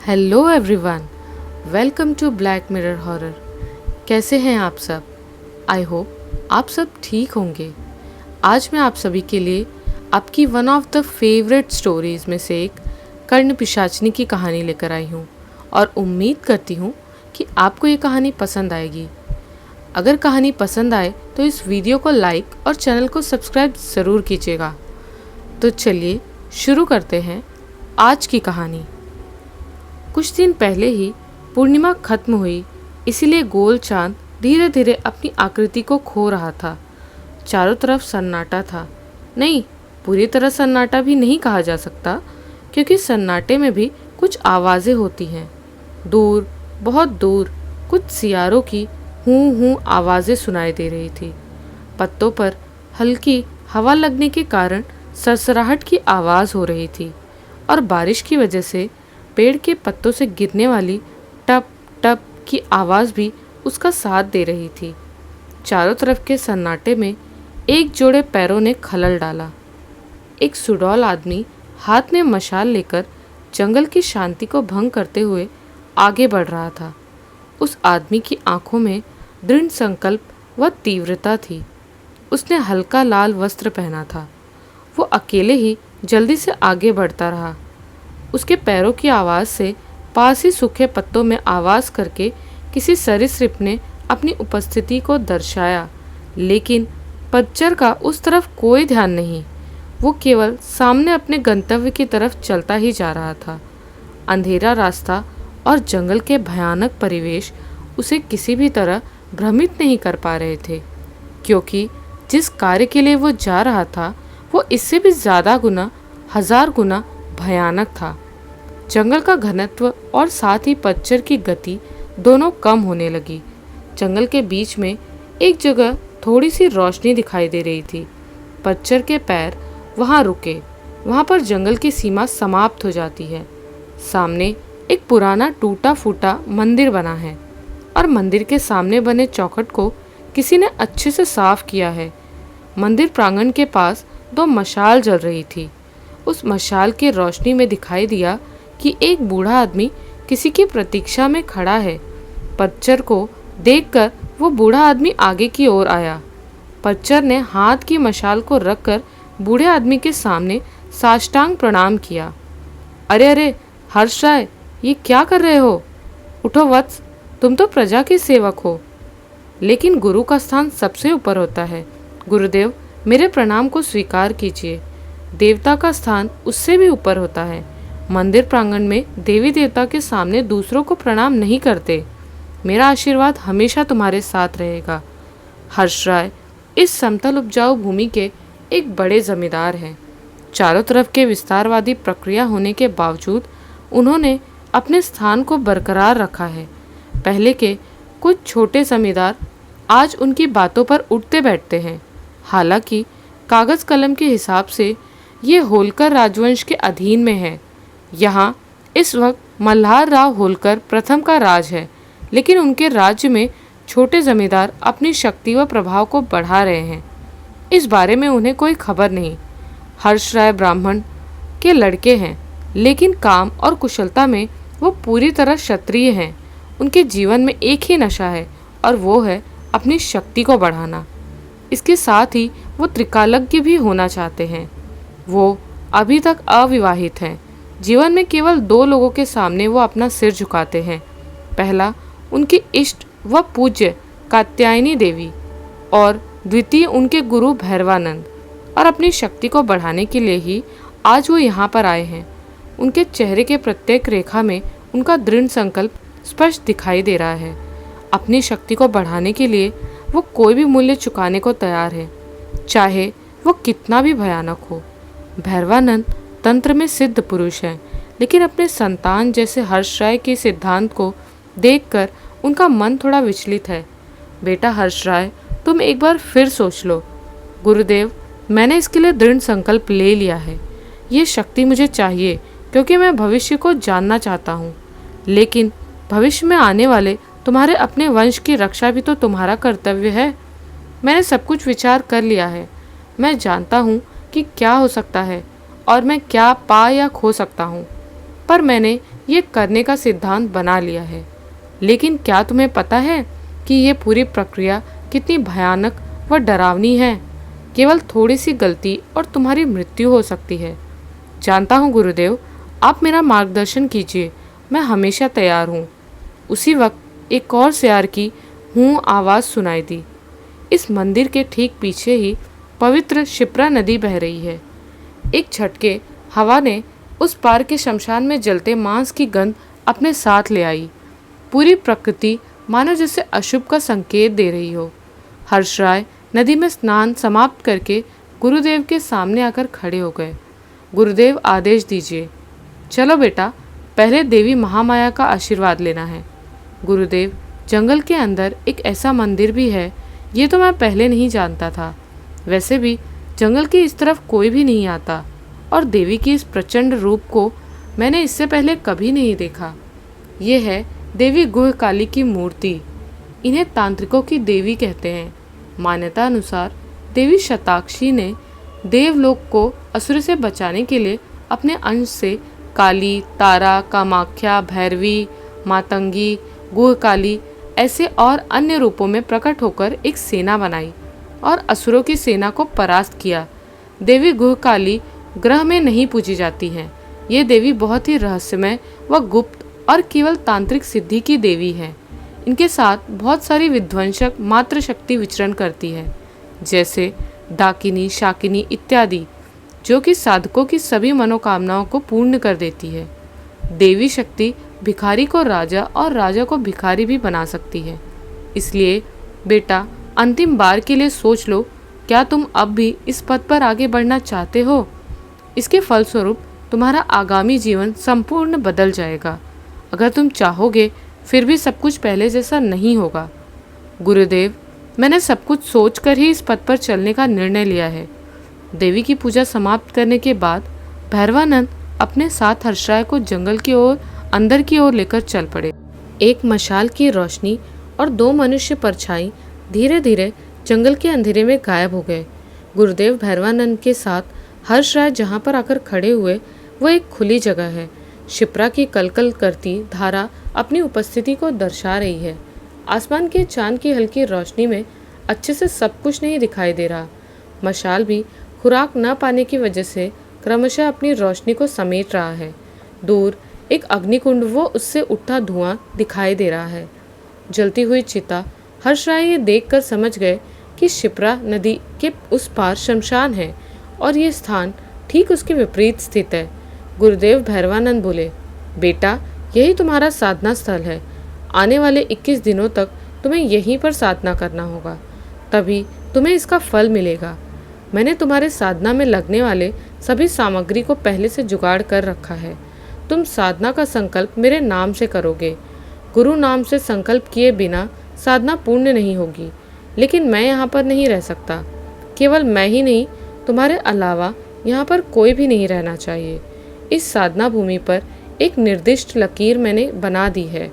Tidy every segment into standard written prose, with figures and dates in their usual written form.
Hello everyone, welcome to Black Mirror horror. कैसे हैं आप सब? आई होप आप सब ठीक होंगे। आज मैं आप सभी के लिए आपकी one of the favourite stories में से एक कर्ण पिशाचनी की कहानी लेकर आई हूँ और उम्मीद करती हूँ कि आपको ये कहानी पसंद आएगी। अगर कहानी पसंद आए तो इस वीडियो को लाइक और चैनल को सब्सक्राइब ज़रूर कीजिएगा। तो चलिए शुरू करते हैं आज की कहानी। कुछ दिन पहले ही पूर्णिमा खत्म हुई, इसीलिए गोल चांद धीरे धीरे अपनी आकृति को खो रहा था। चारों तरफ सन्नाटा था। नहीं, पूरी तरह सन्नाटा भी नहीं कहा जा सकता, क्योंकि सन्नाटे में भी कुछ आवाज़ें होती हैं। दूर, बहुत दूर कुछ सियारों की हूँ हूँ आवाज़ें सुनाई दे रही थी। पत्तों पर हल्की हवा लगने के कारण सरसराहट की आवाज़ हो रही थी और बारिश की वजह से पेड़ के पत्तों से गिरने वाली टप टप की आवाज़ भी उसका साथ दे रही थी। चारों तरफ के सन्नाटे में एक जोड़े पैरों ने खलल डाला। एक सुडौल आदमी हाथ में मशाल लेकर जंगल की शांति को भंग करते हुए आगे बढ़ रहा था। उस आदमी की आंखों में दृढ़ संकल्प व तीव्रता थी। उसने हल्का लाल वस्त्र पहना था। वो अकेले ही जल्दी से आगे बढ़ता रहा। उसके पैरों की आवाज़ से पास ही सूखे पत्तों में आवाज़ करके किसी सरीसृप ने अपनी उपस्थिति को दर्शाया, लेकिन पतझर का उस तरफ कोई ध्यान नहीं। वो केवल सामने अपने गंतव्य की तरफ चलता ही जा रहा था। अंधेरा रास्ता और जंगल के भयानक परिवेश उसे किसी भी तरह भ्रमित नहीं कर पा रहे थे, क्योंकि जिस कार्य के लिए वो जा रहा था वो इससे भी ज़्यादा गुना, हजार गुना भयानक था। जंगल का घनत्व और साथ ही पतझर की गति दोनों कम होने लगी। जंगल के बीच में एक जगह थोड़ी सी रोशनी दिखाई दे रही थी। पतझर के पैर वहां रुके। वहां पर जंगल की सीमा समाप्त हो जाती है। सामने एक पुराना टूटा फूटा मंदिर बना है और मंदिर के सामने बने चौखट को किसी ने अच्छे से साफ किया है। मंदिर प्रांगण के पास दो मशाल जल रही थी। उस मशाल की रोशनी में दिखाई दिया कि एक बूढ़ा आदमी किसी की प्रतीक्षा में खड़ा है। पतझर को देखकर वो बूढ़ा आदमी आगे की ओर आया। पतझर ने हाथ की मशाल को रखकर बूढ़े आदमी के सामने साष्टांग प्रणाम किया। अरे अरे हर्ष राय, ये क्या कर रहे हो? उठो वत्स, तुम तो प्रजा के सेवक हो। लेकिन गुरु का स्थान सबसे ऊपर होता है। गुरुदेव, मेरे प्रणाम को स्वीकार कीजिए। देवता का स्थान उससे भी ऊपर होता है। मंदिर प्रांगण में देवी देवता के सामने दूसरों को प्रणाम नहीं करते। मेरा आशीर्वाद हमेशा तुम्हारे साथ रहेगा। हर्ष राय इस समतल उपजाऊ भूमि के एक बड़े जमींदार हैं। चारों तरफ के विस्तारवादी प्रक्रिया होने के बावजूद उन्होंने अपने स्थान को बरकरार रखा है। पहले के कुछ छोटे जमींदार आज उनकी बातों पर उठते बैठते हैं। हालांकि कागज कलम के हिसाब से ये होलकर राजवंश के अधीन में है। यहाँ इस वक्त मल्हार राव होलकर प्रथम का राज है, लेकिन उनके राज्य में छोटे जमींदार अपनी शक्ति व प्रभाव को बढ़ा रहे हैं। इस बारे में उन्हें कोई खबर नहीं। हर्ष राय ब्राह्मण के लड़के हैं, लेकिन काम और कुशलता में वो पूरी तरह क्षत्रिय हैं। उनके जीवन में एक ही नशा है और वो है अपनी शक्ति को बढ़ाना। इसके साथ ही वो त्रिकालज्ञ भी होना चाहते हैं। वो अभी तक अविवाहित हैं। जीवन में केवल दो लोगों के सामने वो अपना सिर झुकाते हैं। पहला उनकी इष्ट व पूज्य कात्यायनी देवी और द्वितीय उनके गुरु भैरवानंद। और अपनी शक्ति को बढ़ाने के लिए ही आज वो यहाँ पर आए हैं। उनके चेहरे के प्रत्येक रेखा में उनका दृढ़ संकल्प स्पष्ट दिखाई दे रहा है। अपनी शक्ति को बढ़ाने के लिए वो कोई भी मूल्य चुकाने को तैयार है, चाहे वो कितना भी भयानक हो। भैरवानंद तंत्र में सिद्ध पुरुष हैं, लेकिन अपने संतान जैसे हर्ष राय के सिद्धांत को देखकर उनका मन थोड़ा विचलित है। बेटा हर्ष राय, तुम एक बार फिर सोच लो। गुरुदेव, मैंने इसके लिए दृढ़ संकल्प ले लिया है। ये शक्ति मुझे चाहिए क्योंकि मैं भविष्य को जानना चाहता हूँ, लेकिन भविष्य में आने वाले तुम्हारे अपने वंश की रक्षा भी तो तुम्हारा कर्तव्य है। मैंने सब कुछ विचार कर लिया है। मैं जानता हूँ कि क्या हो सकता है और मैं क्या पा या खो सकता हूँ, पर मैंने ये करने का सिद्धांत बना लिया है। लेकिन क्या तुम्हें पता है कि ये पूरी प्रक्रिया कितनी भयानक व डरावनी है? केवल थोड़ी सी गलती और तुम्हारी मृत्यु हो सकती है। जानता हूँ गुरुदेव, आप मेरा मार्गदर्शन कीजिए, मैं हमेशा तैयार हूँ। उसी वक्त एक और सियार की हूँ आवाज़ सुनाई दी। इस मंदिर के ठीक पीछे ही पवित्र शिप्रा नदी बह रही है। एक झटके हवा ने उस पार के शमशान में जलते मांस की गंध अपने साथ ले आई। पूरी प्रकृति मानो जैसे अशुभ का संकेत दे रही हो। हर्षराय नदी में स्नान समाप्त करके गुरुदेव के सामने आकर खड़े हो गए। गुरुदेव, आदेश दीजिए। चलो बेटा, पहले देवी महामाया का आशीर्वाद लेना है। गुरुदेव, जंगल के अंदर एक ऐसा मंदिर भी है, ये तो मैं पहले नहीं जानता था। वैसे भी जंगल की इस तरफ कोई भी नहीं आता और देवी की इस प्रचंड रूप को मैंने इससे पहले कभी नहीं देखा। ये है देवी गुह काली की मूर्ति। इन्हें तांत्रिकों की देवी कहते हैं। मान्यता अनुसार देवी शताक्षी ने देवलोक को असुर से बचाने के लिए अपने अंश से काली, तारा, कामाख्या, भैरवी, मातंगी, गुह काली ऐसे और अन्य रूपों में प्रकट होकर एक सेना बनाई और असुरों की सेना को परास्त किया। देवी गुह काली ग्रह में नहीं पूजी जाती हैं। ये देवी बहुत ही रहस्यमय व गुप्त और केवल तांत्रिक सिद्धि की देवी है। इनके साथ बहुत सारी विध्वंसक मात्र शक्ति विचरण करती है, जैसे डाकिनी, शाकिनी इत्यादि, जो कि साधकों की सभी मनोकामनाओं को पूर्ण कर देती है। देवी शक्ति भिखारी को राजा और राजा को भिखारी भी बना सकती है। इसलिए बेटा, अंतिम बार के लिए सोच लो, क्या तुम अब भी इस पथ पर आगे बढ़ना चाहते हो? इसके फलस्वरूप तुम्हारा आगामी जीवन संपूर्ण बदल जाएगा। अगर तुम चाहोगे फिर भी सब कुछ पहले जैसा नहीं होगा। गुरुदेव, मैंने सब कुछ सोचकर ही इस पथ पर चलने का निर्णय लिया है। देवी की पूजा समाप्त करने के बाद भैरवानंद अपने साथ हर्षराय को जंगल की ओर अंदर की ओर लेकर चल पड़े। एक मशाल की रोशनी और दो मनुष्य परछाई धीरे धीरे जंगल के अंधेरे में गायब हो गए। गुरुदेव भैरवानंद के साथ हर्षराय जहाँ पर आकर खड़े हुए वो एक खुली जगह है। शिप्रा की कलकल करती धारा अपनी उपस्थिति को दर्शा रही है। आसमान के चांद की हल्की रोशनी में अच्छे से सब कुछ नहीं दिखाई दे रहा। मशाल भी खुराक न पाने की वजह से क्रमशः अपनी रोशनी को समेट रहा है। दूर एक अग्निकुंड वो उससे उठता धुआं दिखाई दे रहा है। जलती हुई चिता। हर्षराय ये देखकर समझ गए कि शिप्रा नदी के उस पार शमशान है और ये स्थान ठीक उसके विपरीत स्थित है। गुरुदेव भैरवानंद बोले, बेटा, यही तुम्हारा साधना स्थल है। आने वाले 21 दिनों तक तुम्हें यहीं पर साधना करना होगा, तभी तुम्हें इसका फल मिलेगा। मैंने तुम्हारे साधना में लगने वाले सभी सामग्री को पहले से जुगाड़ कर रखा है। तुम साधना का संकल्प मेरे नाम से करोगे। गुरु नाम से संकल्प किए बिना साधना पूर्ण नहीं होगी। लेकिन मैं यहाँ पर नहीं रह सकता। केवल मैं ही नहीं, तुम्हारे अलावा यहाँ पर कोई भी नहीं रहना चाहिए। इस साधना भूमि पर एक निर्दिष्ट लकीर मैंने बना दी है।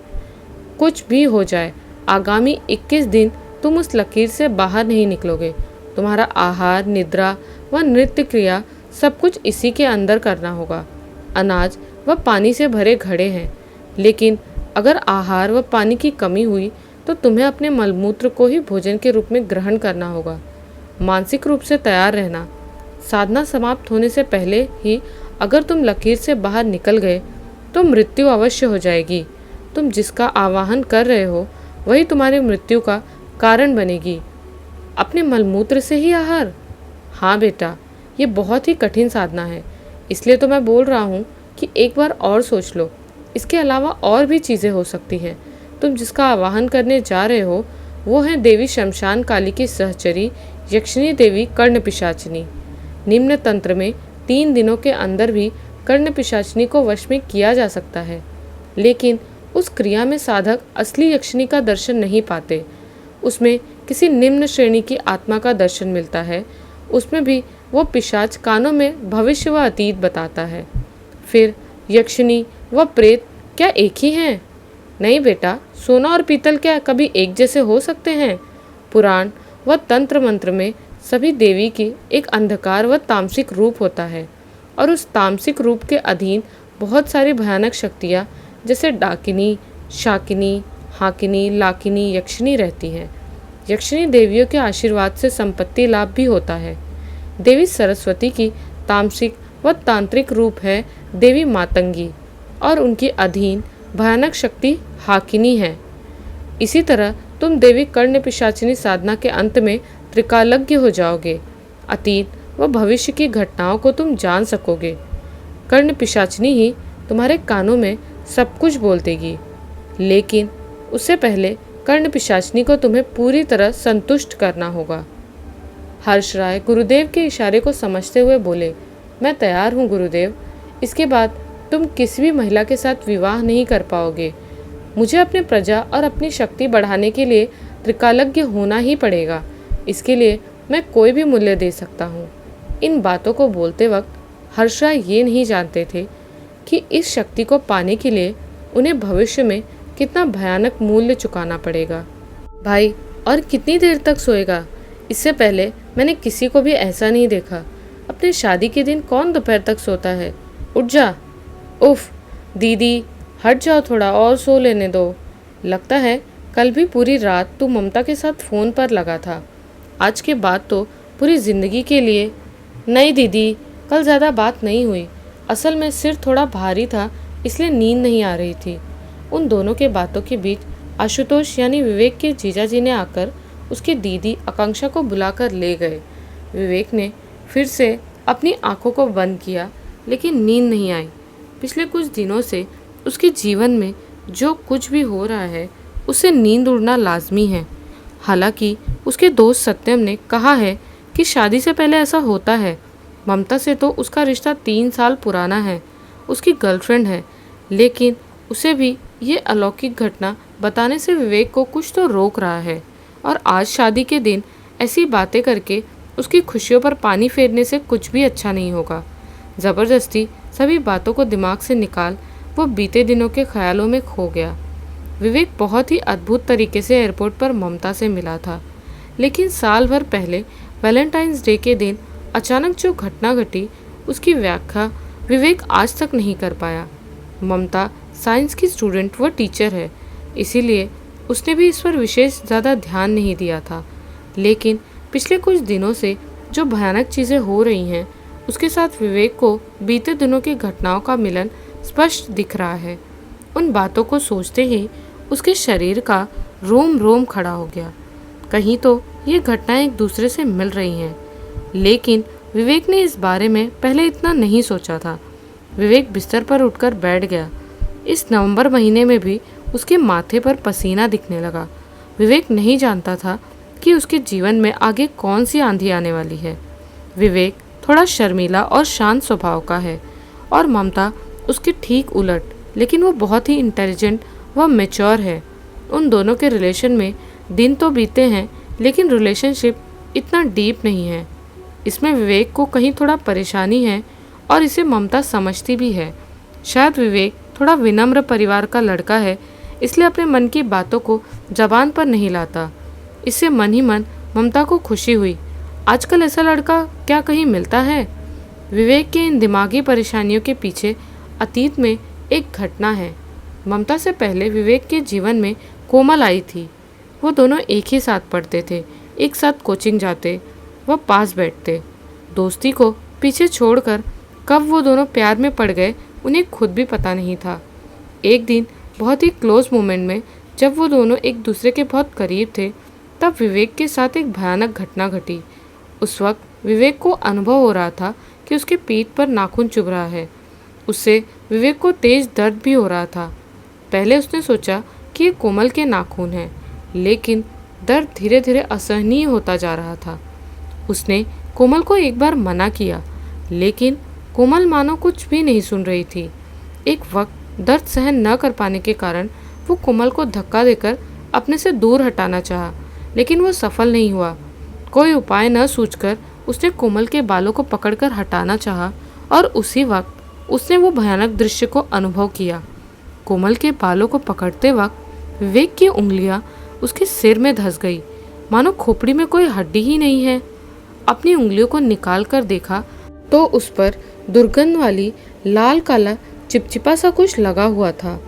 कुछ भी हो जाए, आगामी 21 दिन तुम उस लकीर से बाहर नहीं निकलोगे। तुम्हारा आहार, निद्रा व नृत्य क्रिया सब कुछ इसी के अंदर करना होगा। अनाज व पानी से भरे घड़े हैं, लेकिन अगर आहार व पानी की कमी हुई तो तुम्हें अपने मलमूत्र को ही भोजन के रूप में ग्रहण करना होगा। मानसिक रूप से तैयार रहना। साधना समाप्त होने से पहले ही अगर तुम लकीर से बाहर निकल गए तो मृत्यु अवश्य हो जाएगी। तुम जिसका आवाहन कर रहे हो वही तुम्हारी मृत्यु का कारण बनेगी। अपने मलमूत्र से ही आहार? हाँ बेटा, ये बहुत ही कठिन साधना है, इसलिए तो मैं बोल रहा हूँ कि एक बार और सोच लो। इसके अलावा और भी चीज़ें हो सकती हैं। तुम जिसका आवाहन करने जा रहे हो वो है देवी शमशान काली की सहचरी यक्षिणी देवी कर्ण पिशाचिनी। निम्न तंत्र में 3 दिनों के अंदर भी कर्ण पिशाचिनी को वश में किया जा सकता है, लेकिन उस क्रिया में साधक असली यक्षिणी का दर्शन नहीं पाते। उसमें किसी निम्न श्रेणी की आत्मा का दर्शन मिलता है। उसमें भी वो पिशाच कानों में भविष्य व अतीत बताता है। फिर यक्षिणी व प्रेत क्या एक ही हैं? नहीं बेटा, सोना और पीतल क्या कभी एक जैसे हो सकते हैं? पुराण व तंत्र मंत्र में सभी देवी की एक अंधकार व तामसिक रूप होता है और उस तामसिक रूप के अधीन बहुत सारी भयानक शक्तियाँ जैसे डाकिनी, शाकिनी, हाकिनी, लाकिनी, यक्षिणी रहती हैं। यक्षिणी देवियों के आशीर्वाद से संपत्ति लाभ भी होता है। देवी सरस्वती की तामसिक व तांत्रिक रूप है देवी मातंगी और उनकी अधीन भयानक शक्ति हाकिनी है। इसी तरह तुम देवी कर्ण पिशाचिनी साधना के अंत में त्रिकालज्ञ हो जाओगे। अतीत व भविष्य की घटनाओं को तुम जान सकोगे। कर्ण पिशाचिनी ही तुम्हारे कानों में सब कुछ बोल देगी, लेकिन उससे पहले कर्ण पिशाचिनी को तुम्हें पूरी तरह संतुष्ट करना होगा। हर्ष राय गुरुदेव के इशारे को समझते हुए बोले, मैं तैयार हूँ गुरुदेव। इसके बाद तुम किसी भी महिला के साथ विवाह नहीं कर पाओगे। मुझे अपने प्रजा और अपनी शक्ति बढ़ाने के लिए त्रिकालज्ञ होना ही पड़ेगा। इसके लिए मैं कोई भी मूल्य दे सकता हूँ। इन बातों को बोलते वक्त हर्ष राय ये नहीं जानते थे कि इस शक्ति को पाने के लिए उन्हें भविष्य में कितना भयानक मूल्य चुकाना पड़ेगा। भाई, और कितनी देर तक सोएगा? इससे पहले मैंने किसी को भी ऐसा नहीं देखा। अपने शादी के दिन कौन दोपहर तक सोता है? उठ जा। उफ दीदी, हट जाओ, थोड़ा और सो लेने दो। लगता है कल भी पूरी रात तू ममता के साथ फ़ोन पर लगा था। आज के बाद तो पूरी ज़िंदगी के लिए। नहीं दीदी, कल ज़्यादा बात नहीं हुई। असल में सिर थोड़ा भारी था, इसलिए नींद नहीं आ रही थी। उन दोनों के बातों के बीच आशुतोष यानी विवेक के जीजाजी ने आकर उसकी दीदी आकांक्षा को बुलाकर ले गए। विवेक ने फिर से अपनी आंखों को बंद किया, लेकिन नींद नहीं आई। पिछले कुछ दिनों से उसके जीवन में जो कुछ भी हो रहा है, उसे नींद उड़ना लाजमी है। हालांकि उसके दोस्त सत्यम ने कहा है कि शादी से पहले ऐसा होता है। ममता से तो उसका रिश्ता 3 साल पुराना है, उसकी गर्लफ्रेंड है, लेकिन उसे भी ये अलौकिक घटना बताने से विवेक को कुछ तो रोक रहा है। और आज शादी के दिन ऐसी बातें करके उसकी खुशियों पर पानी फेरने से कुछ भी अच्छा नहीं होगा। ज़बरदस्ती सभी बातों को दिमाग से निकाल वो बीते दिनों के ख्यालों में खो गया। विवेक बहुत ही अद्भुत तरीके से एयरपोर्ट पर ममता से मिला था, लेकिन साल भर पहले वैलेंटाइंस डे के दिन अचानक जो घटना घटी, उसकी व्याख्या विवेक आज तक नहीं कर पाया। ममता साइंस की स्टूडेंट व टीचर है, इसीलिए उसने भी इस पर विशेष ज़्यादा ध्यान नहीं दिया था। लेकिन पिछले कुछ दिनों से जो भयानक चीज़ें हो रही हैं, उसके साथ विवेक को बीते दिनों की घटनाओं का मिलन स्पष्ट दिख रहा है। उन बातों को सोचते ही उसके शरीर का रोम रोम खड़ा हो गया। कहीं तो ये घटनाएं एक दूसरे से मिल रही हैं, लेकिन विवेक ने इस बारे में पहले इतना नहीं सोचा था। विवेक बिस्तर पर उठकर बैठ गया। इस नवंबर महीने में भी उसके माथे पर पसीना दिखने लगा। विवेक नहीं जानता था कि उसके जीवन में आगे कौन सी आंधी आने वाली है। विवेक थोड़ा शर्मीला और शांत स्वभाव का है और ममता उसके ठीक उलट, लेकिन वो बहुत ही इंटेलिजेंट व मैच्योर है। उन दोनों के रिलेशन में दिन तो बीते हैं, लेकिन रिलेशनशिप इतना डीप नहीं है। इसमें विवेक को कहीं थोड़ा परेशानी है और इसे ममता समझती भी है। शायद विवेक थोड़ा विनम्र परिवार का लड़का है, इसलिए अपने मन की बातों को जबान पर नहीं लाता। इससे मन ही मन ममता को खुशी हुई। आजकल ऐसा लड़का क्या कहीं मिलता है? विवेक के इन दिमागी परेशानियों के पीछे अतीत में एक घटना है। ममता से पहले विवेक के जीवन में कोमल आई थी। वो दोनों एक ही साथ पढ़ते थे, एक साथ कोचिंग जाते व पास बैठते। दोस्ती को पीछे छोड़कर कब वो दोनों प्यार में पड़ गए, उन्हें खुद भी पता नहीं था। एक दिन बहुत ही क्लोज मोमेंट में जब वो दोनों एक दूसरे के बहुत करीब थे, तब विवेक के साथ एक भयानक घटना घटी। उस वक्त विवेक को अनुभव हो रहा था कि उसके पीठ पर नाखून चुभ रहा है। उससे विवेक को तेज दर्द भी हो रहा था। पहले उसने सोचा कि ये कोमल के नाखून हैं, लेकिन दर्द धीरे धीरे असहनीय होता जा रहा था। उसने कोमल को एक बार मना किया, लेकिन कोमल मानो कुछ भी नहीं सुन रही थी। एक वक्त दर्द सहन न कर पाने के कारण वो कोमल को धक्का देकर अपने से दूर हटाना चाहा, लेकिन वो सफल नहीं हुआ। कोई उपाय न सूझकर उसने कोमल के बालों को पकड़कर हटाना चाहा और उसी वक्त उसने वो भयानक दृश्य को अनुभव किया। कोमल के बालों को पकड़ते वक्त विवेक की उंगलियां उसके सिर में धंस गई, मानो खोपड़ी में कोई हड्डी ही नहीं है। अपनी उंगलियों को निकाल कर देखा तो उस पर दुर्गंध वाली लाल काला चिपचिपा सा कुछ लगा हुआ था।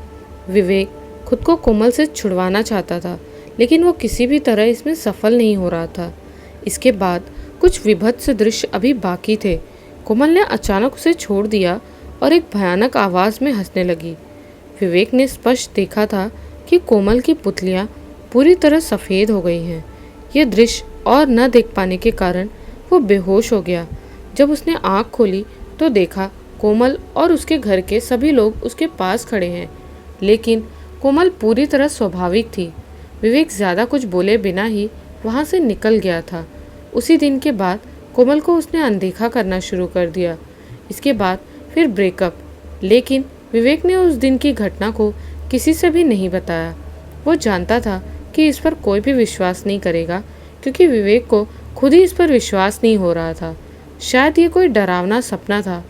विवेक खुद को कोमल से छुड़वाना चाहता था, लेकिन वो किसी भी तरह इसमें सफल नहीं हो रहा था। इसके बाद कुछ विभत्स दृश्य अभी बाकी थे। कोमल ने अचानक उसे छोड़ दिया और एक भयानक आवाज़ में हंसने लगी। विवेक ने स्पष्ट देखा था कि कोमल की पुतलियाँ पूरी तरह सफ़ेद हो गई हैं। यह दृश्य और न देख पाने के कारण वो बेहोश हो गया। जब उसने आँख खोली तो देखा कोमल और उसके घर के सभी लोग उसके पास खड़े हैं, लेकिन कोमल पूरी तरह स्वाभाविक थी। विवेक ज़्यादा कुछ बोले बिना ही वहाँ से निकल गया था। उसी दिन के बाद कोमल को उसने अनदेखा करना शुरू कर दिया। इसके बाद फिर ब्रेकअप, लेकिन विवेक ने उस दिन की घटना को किसी से भी नहीं बताया। वो जानता था कि इस पर कोई भी विश्वास नहीं करेगा, क्योंकि विवेक को खुद ही इस पर विश्वास नहीं हो रहा था। शायद ये कोई डरावना सपना था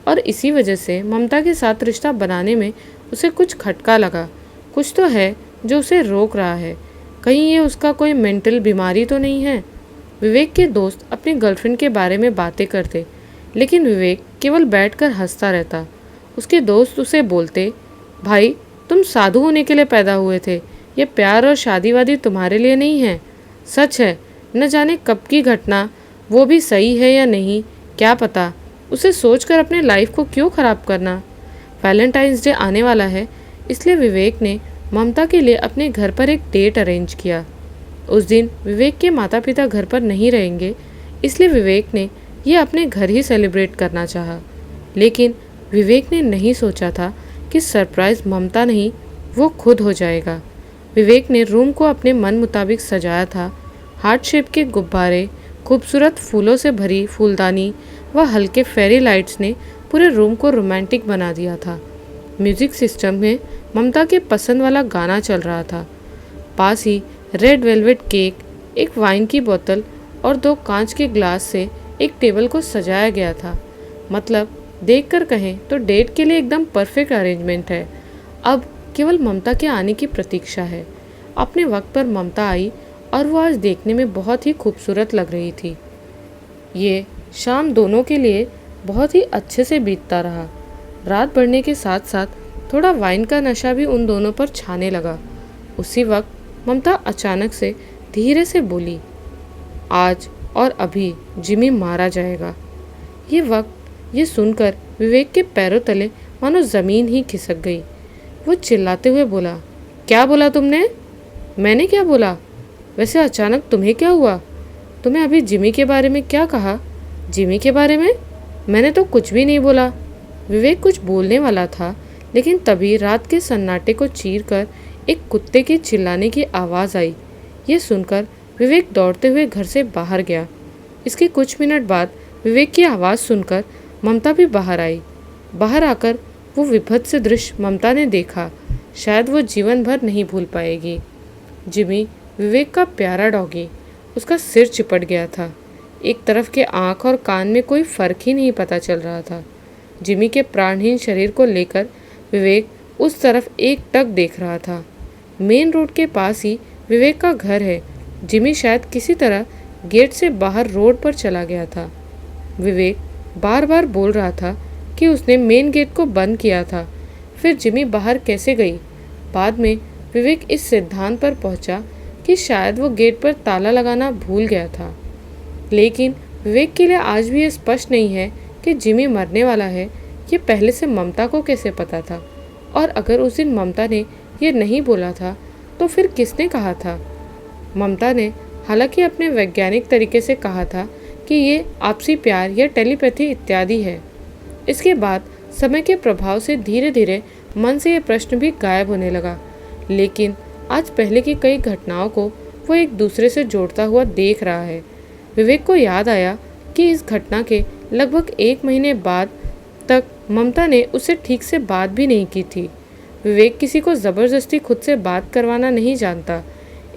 और इसी वजह से ममता के साथ रिश्ता बनाने में उसे कुछ खटका लगा। कुछ तो है जो उसे रोक रहा है। कहीं ये उसका कोई मेंटल बीमारी तो नहीं है। विवेक के दोस्त अपनी गर्लफ्रेंड के बारे में बातें करते, लेकिन विवेक केवल बैठकर हंसता रहता। उसके दोस्त उसे बोलते, भाई तुम साधु होने के लिए पैदा हुए थे, ये प्यार और शादी वादी तुम्हारे लिए नहीं है। सच है, न जाने कब की घटना, वो भी सही है या नहीं क्या पता। उसे सोचकर अपने लाइफ को क्यों ख़राब करना। वैलेंटाइंस डे आने वाला है, इसलिए विवेक ने ममता के लिए अपने घर पर एक डेट अरेंज किया। उस दिन विवेक के माता पिता घर पर नहीं रहेंगे, इसलिए विवेक ने यह अपने घर ही सेलिब्रेट करना चाहा। लेकिन विवेक ने नहीं सोचा था कि सरप्राइज़ ममता नहीं, वो खुद हो जाएगा। विवेक ने रूम को अपने मन मुताबिक सजाया था। हार्ट शेप के गुब्बारे, खूबसूरत फूलों से भरी फूलदानी व हल्के फेरी लाइट्स ने पूरे रूम को रोमांटिक बना दिया था। म्यूजिक सिस्टम में ममता के पसंद वाला गाना चल रहा था। पास ही रेड वेलवेट केक, एक वाइन की बोतल और 2 कांच के ग्लास से एक टेबल को सजाया गया था। मतलब देखकर कहें तो डेट के लिए एकदम परफेक्ट अरेंजमेंट है। अब केवल ममता के आने की प्रतीक्षा है। अपने वक्त पर ममता आई और वो आज देखने में बहुत ही खूबसूरत लग रही थी। ये शाम दोनों के लिए बहुत ही अच्छे से बीतता रहा। रात बढ़ने के साथ साथ थोड़ा वाइन का नशा भी उन दोनों पर छाने लगा। उसी वक्त ममता अचानक से धीरे से बोली, आज और अभी जिमी मारा जाएगा। ये सुनकर विवेक के पैरों तले मानो ज़मीन ही खिसक गई। वो चिल्लाते हुए बोला, क्या बोला तुमने? मैंने क्या बोला? वैसे अचानक तुम्हें क्या हुआ? तुम्हें अभी जिमी के बारे में क्या कहा? जिमी के बारे में? मैंने तो कुछ भी नहीं बोला। विवेक कुछ बोलने वाला था, लेकिन तभी रात के सन्नाटे को चीरकर एक कुत्ते के चिल्लाने की आवाज़ आई। ये सुनकर विवेक दौड़ते हुए घर से बाहर गया। इसके कुछ मिनट बाद विवेक की आवाज़ सुनकर ममता भी बाहर आई। बाहर आकर वो विभत्स दृश्य ममता ने देखा, शायद वो जीवन भर नहीं भूल पाएगी। जिमी विवेक का प्यारा डॉगी, उसका सिर चिपट गया था। एक तरफ के आँख और कान में कोई फर्क ही नहीं पता चल रहा था। जिमी के प्राणहीन शरीर को लेकर विवेक उस तरफ एकटक देख रहा था। मेन रोड के पास ही विवेक का घर है। जिमी शायद किसी तरह गेट से बाहर रोड पर चला गया था। विवेक बार बार बोल रहा था कि उसने मेन गेट को बंद किया था, फिर जिमी बाहर कैसे गई। बाद में विवेक इस सिद्धांत पर पहुंचा कि शायद वो गेट पर ताला लगाना भूल गया था। लेकिन विवेक के लिए आज भी ये स्पष्ट नहीं है कि जिमी मरने वाला है। ये पहले से ममता को कैसे पता था? और अगर उस दिन ममता ने ये नहीं बोला था तो फिर किसने कहा था? ममता ने हालांकि अपने वैज्ञानिक तरीके से कहा था कि ये आपसी प्यार या टेलीपैथी इत्यादि है। इसके बाद समय के प्रभाव से धीरे धीरे मन से ये प्रश्न भी गायब होने लगा। लेकिन आज पहले की कई घटनाओं को वो एक दूसरे से जोड़ता हुआ देख रहा है। विवेक को याद आया कि इस घटना के लगभग 1 महीने बाद तक ममता ने उससे ठीक से बात भी नहीं की थी। विवेक किसी को ज़बरदस्ती खुद से बात करवाना नहीं जानता,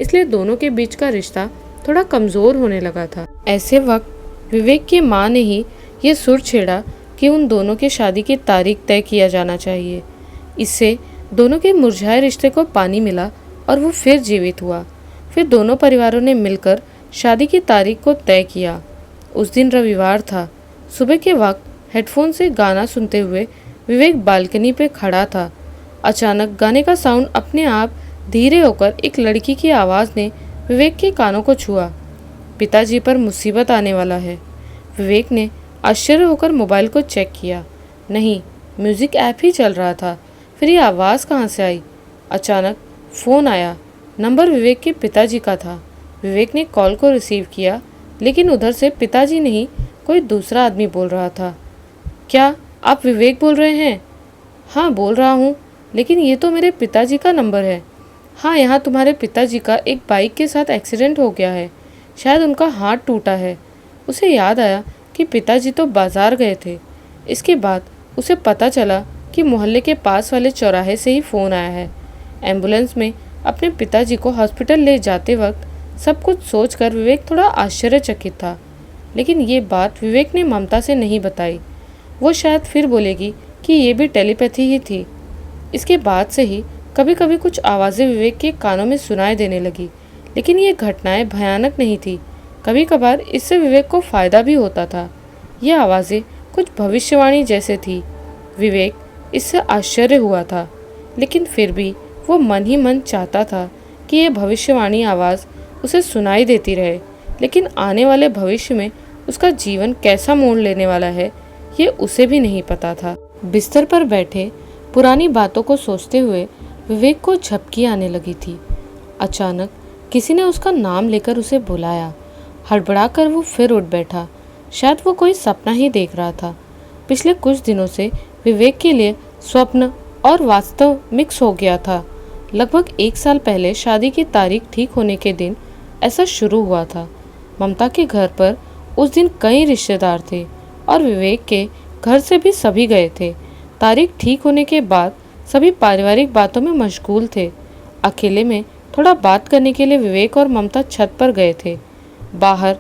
इसलिए दोनों के बीच का रिश्ता थोड़ा कमज़ोर होने लगा था। ऐसे वक्त विवेक की माँ ने ही ये सुर छेड़ा कि उन दोनों की शादी की तारीख तय किया जाना चाहिए। इससे दोनों के मुरझाए रिश्ते को पानी मिला और वो फिर जीवित हुआ। फिर दोनों परिवारों ने मिलकर शादी की तारीख को तय किया। उस दिन रविवार था। सुबह के वक्त हेडफोन से गाना सुनते हुए विवेक बालकनी पे खड़ा था। अचानक गाने का साउंड अपने आप धीरे होकर एक लड़की की आवाज़ ने विवेक के कानों को छुआ। पिताजी पर मुसीबत आने वाला है। विवेक ने आश्चर्य होकर मोबाइल को चेक किया। नहीं, म्यूजिक ऐप ही चल रहा था। फिर ये आवाज़ कहाँ से आई? अचानक फ़ोन आया। नंबर विवेक के पिताजी का था। विवेक ने कॉल को रिसीव किया, लेकिन उधर से पिताजी नहीं, कोई दूसरा आदमी बोल रहा था। क्या आप विवेक बोल रहे हैं? हाँ, बोल रहा हूँ, लेकिन ये तो मेरे पिताजी का नंबर है। हाँ, यहाँ तुम्हारे पिताजी का एक बाइक के साथ एक्सीडेंट हो गया है। शायद उनका हाथ टूटा है। उसे याद आया कि पिताजी तो बाजार गए थे। इसके बाद उसे पता चला कि मोहल्ले के पास वाले चौराहे से ही फ़ोन आया है। एम्बुलेंस में अपने पिताजी को हॉस्पिटल ले जाते वक्त सब कुछ सोचकर विवेक थोड़ा आश्चर्यचकित था। लेकिन ये बात विवेक ने ममता से नहीं बताई। वो शायद फिर बोलेगी कि ये भी टेलीपैथी ही थी। इसके बाद से ही कभी कभी कुछ आवाज़ें विवेक के कानों में सुनाई देने लगी, लेकिन ये घटनाएं भयानक नहीं थी। कभी कभार इससे विवेक को फ़ायदा भी होता था। ये आवाज़ें कुछ भविष्यवाणी जैसे थी। विवेक इससे आश्चर्य हुआ था, लेकिन फिर भी वो मन ही मन चाहता था कि ये भविष्यवाणी आवाज़ उसे सुनाई देती रहे। लेकिन आने वाले भविष्य में उसका जीवन कैसा मोड़ लेने वाला है, ये उसे भी नहीं पता था। बिस्तर पर बैठे पुरानी बातों को सोचते हुए विवेक को झपकी आने लगी थी। अचानक किसी ने उसका नाम लेकर उसे बुलाया। हड़बड़ाकर वो फिर उठ बैठा। शायद वो कोई सपना ही देख रहा था। पिछले कुछ दिनों से विवेक के लिए स्वप्न और वास्तव मिक्स हो गया था। लगभग 1 साल पहले शादी की तारीख ठीक होने के दिन ऐसा शुरू हुआ था। ममता के घर पर उस दिन कई रिश्तेदार थे और विवेक के घर से भी सभी गए थे। तारीख ठीक होने के बाद सभी पारिवारिक बातों में मशगूल थे। अकेले में थोड़ा बात करने के लिए विवेक और ममता छत पर गए थे। बाहर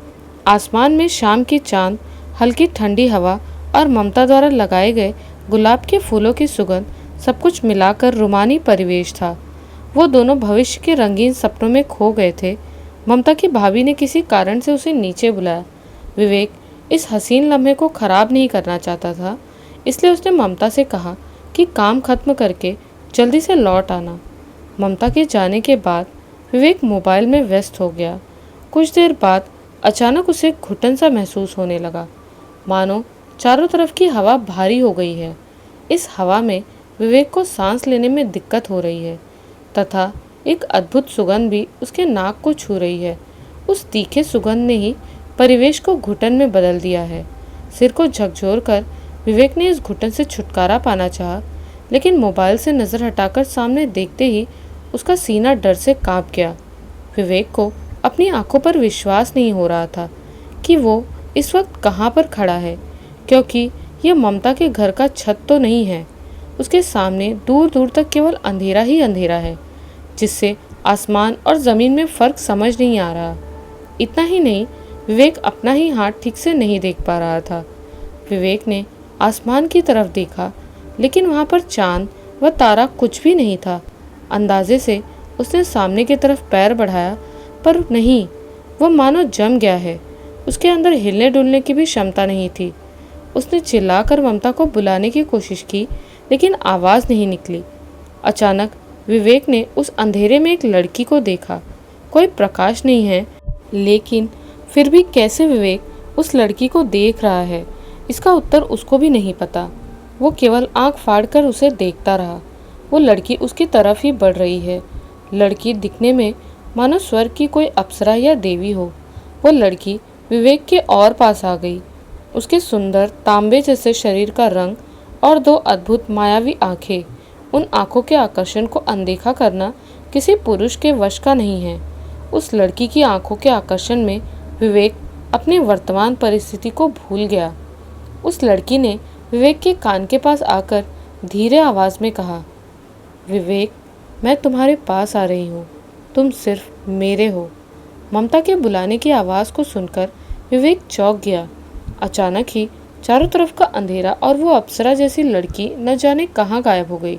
आसमान में शाम की चांद, हल्की ठंडी हवा और ममता द्वारा लगाए गए गुलाब के फूलों की सुगंध, सब कुछ मिलाकर रोमानी परिवेश था। वो दोनों भविष्य के रंगीन सपनों में खो गए थे। ममता की भाभी ने किसी कारण से उसे नीचे बुलाया। विवेक इस हसीन लम्हे को खराब नहीं करना चाहता था, इसलिए उसने ममता से कहा कि काम खत्म करके जल्दी से लौट आना। ममता के जाने के बाद विवेक मोबाइल में व्यस्त हो गया। कुछ देर बाद अचानक उसे घुटन सा महसूस होने लगा, मानो चारों तरफ की हवा भारी हो गई है। इस हवा में विवेक को सांस लेने में दिक्कत हो रही है तथा एक अद्भुत सुगंध भी उसके नाक को छू रही है। उस तीखे सुगंध ने ही परिवेश को घुटन में बदल दिया है। सिर को झकझोरकर विवेक ने इस घुटन से छुटकारा पाना चाहा, लेकिन मोबाइल से नज़र हटाकर सामने देखते ही उसका सीना डर से कांप गया। विवेक को अपनी आंखों पर विश्वास नहीं हो रहा था कि वो इस वक्त कहाँ पर खड़ा है, क्योंकि यह ममता के घर का छत तो नहीं है। उसके सामने दूर दूर तक केवल अंधेरा ही अंधेरा है, जिससे आसमान और ज़मीन में फ़र्क समझ नहीं आ रहा। इतना ही नहीं, विवेक अपना ही हाथ ठीक से नहीं देख पा रहा था। विवेक ने आसमान की तरफ देखा, लेकिन वहाँ पर चांद व तारा कुछ भी नहीं था। अंदाजे से उसने सामने की तरफ पैर बढ़ाया, पर नहीं, वह मानो जम गया है। उसके अंदर हिलने डुलने की भी क्षमता नहीं थी। उसने चिल्लाकर ममता को बुलाने की कोशिश की, लेकिन आवाज़ नहीं निकली। अचानक विवेक ने उस अंधेरे में एक लड़की को देखा। कोई प्रकाश नहीं है, लेकिन फिर भी कैसे विवेक उस लड़की को देख रहा है, इसका उत्तर उसको भी नहीं पता। वो केवल आंख फाड़कर उसे देखता रहा। वो लड़की उसकी तरफ ही बढ़ रही है। लड़की दिखने में मानो स्वर्ग की कोई अप्सरा या देवी हो। वो लड़की विवेक के और पास आ गई। उसके सुंदर तांबे जैसे शरीर का रंग और 2 अद्भुत मायावी आंखें। उन आंखों के आकर्षण को अनदेखा करना किसी पुरुष के वश का नहीं है। उस लड़की की आंखों के आकर्षण में विवेक अपनी वर्तमान परिस्थिति को भूल गया। उस लड़की ने विवेक के कान के पास आकर धीरे आवाज़ में कहा, विवेक, मैं तुम्हारे पास आ रही हूँ, तुम सिर्फ मेरे हो। ममता के बुलाने की आवाज़ को सुनकर विवेक चौंक गया। अचानक ही चारों तरफ का अंधेरा और वो अप्सरा जैसी लड़की न जाने कहाँ गायब हो गई।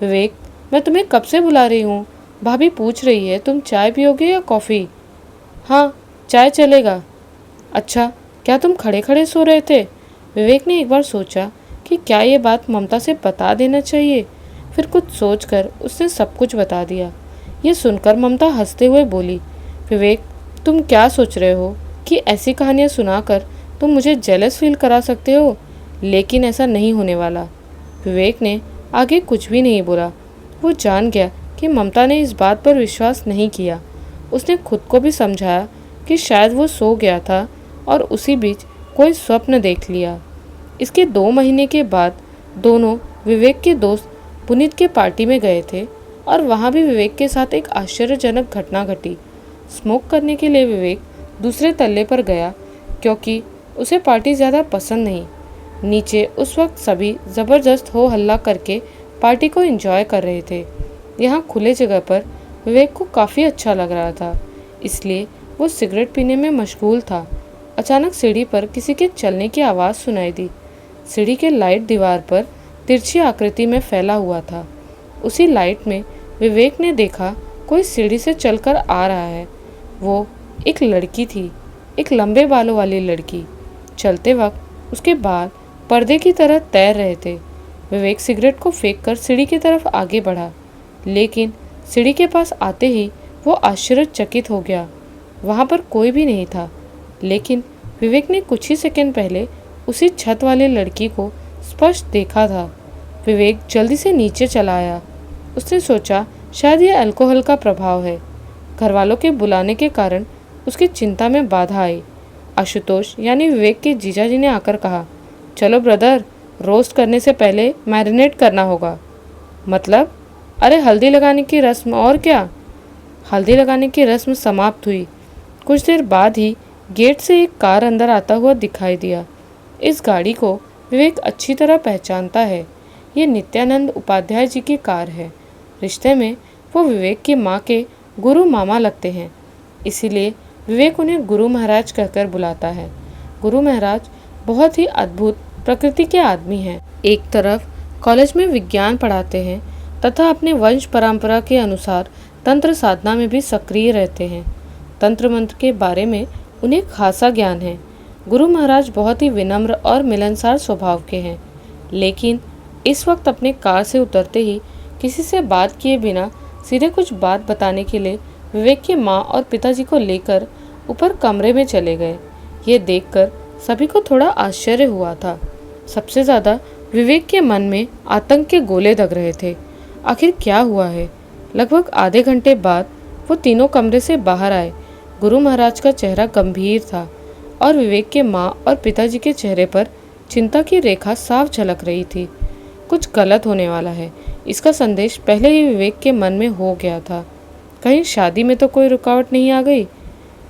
विवेक, मैं तुम्हें कब से बुला रही हूँ, भाभी पूछ रही है, तुम चाय पियोगे या कॉफ़ी? हाँ, चाय चलेगा। अच्छा, क्या तुम खड़े खड़े सो रहे थे? विवेक ने एक बार सोचा कि क्या ये बात ममता से बता देना चाहिए। फिर कुछ सोचकर उसने सब कुछ बता दिया। ये सुनकर ममता हंसते हुए बोली, विवेक, तुम क्या सोच रहे हो कि ऐसी कहानियाँ सुनाकर तुम मुझे जेलस फील करा सकते हो, लेकिन ऐसा नहीं होने वाला। विवेक ने आगे कुछ भी नहीं बोला। वो जान गया कि ममता ने इस बात पर विश्वास नहीं किया। उसने खुद को भी समझाया कि शायद वो सो गया था और उसी बीच कोई स्वप्न देख लिया। इसके 2 महीने के बाद दोनों विवेक के दोस्त पुनीत के पार्टी में गए थे और वहाँ भी विवेक के साथ एक आश्चर्यजनक घटना घटी। स्मोक करने के लिए विवेक दूसरे तल्ले पर गया क्योंकि उसे पार्टी ज़्यादा पसंद नहीं। नीचे उस वक्त सभी ज़बरदस्त हो हल्ला करके पार्टी को एंजॉय कर रहे थे। यहाँ खुले जगह पर विवेक को काफ़ी अच्छा लग रहा था, इसलिए वो सिगरेट पीने में मशगूल था। अचानक सीढ़ी पर किसी के चलने की आवाज़ सुनाई दी। सीढ़ी के लाइट दीवार पर तिरछी आकृति में फैला हुआ था। उसी लाइट में विवेक ने देखा कोई सीढ़ी से चलकर आ रहा है। वो एक लड़की थी, एक लंबे बालों वाली लड़की। चलते वक्त उसके बाल पर्दे की तरह तैर रहे थे। विवेक सिगरेट को फेंककर सीढ़ी की तरफ आगे बढ़ा, लेकिन सीढ़ी के पास आते ही वो आश्चर्यचकित हो गया। वहाँ पर कोई भी नहीं था, लेकिन विवेक ने कुछ ही सेकंड पहले उसी छत वाली लड़की को स्पष्ट देखा था। विवेक जल्दी से नीचे चला आया। उसने सोचा शायद ये अल्कोहल का प्रभाव है। घर वालों के बुलाने के कारण उसकी चिंता में बाधा आई। आशुतोष यानी विवेक के जीजाजी ने आकर कहा, चलो ब्रदर, रोस्ट करने से पहले मैरिनेट करना होगा। मतलब? अरे हल्दी लगाने की रस्म। और क्या? हल्दी लगाने की रस्म समाप्त हुई। कुछ देर बाद ही गेट से एक कार अंदर आता हुआ दिखाई दिया। इस गाड़ी को विवेक अच्छी तरह पहचानता है। ये नित्यानंद उपाध्याय जी की कार है। रिश्ते में वो विवेक की माँ के गुरु मामा लगते हैं, इसीलिए विवेक उन्हें गुरु महाराज कहकर बुलाता है। गुरु महाराज बहुत ही अद्भुत प्रकृति के आदमी हैं। एक तरफ कॉलेज में विज्ञान पढ़ाते हैं तथा अपने वंश परंपरा के अनुसार तंत्र साधना में भी सक्रिय रहते हैं। तंत्र मंत्र के बारे में उन्हें खासा ज्ञान है। गुरु महाराज बहुत ही विनम्र और मिलनसार स्वभाव के हैं, लेकिन इस वक्त अपने कार से उतरते ही किसी से बात किए बिना सीधे कुछ बात बताने के लिए विवेक की माँ और पिताजी को लेकर ऊपर कमरे में चले गए। ये देखकर सभी को थोड़ा आश्चर्य हुआ था। सबसे ज़्यादा विवेक के मन में आतंक के गोले दग रहे थे। आखिर क्या हुआ है? लगभग आधे घंटे बाद वो तीनों कमरे से बाहर आए। गुरु महाराज का चेहरा गंभीर था और विवेक के माँ और पिताजी के चेहरे पर चिंता की रेखा साफ झलक रही थी। कुछ गलत होने वाला है, इसका संदेश पहले ही विवेक के मन में हो गया था। कहीं शादी में तो कोई रुकावट नहीं आ गई।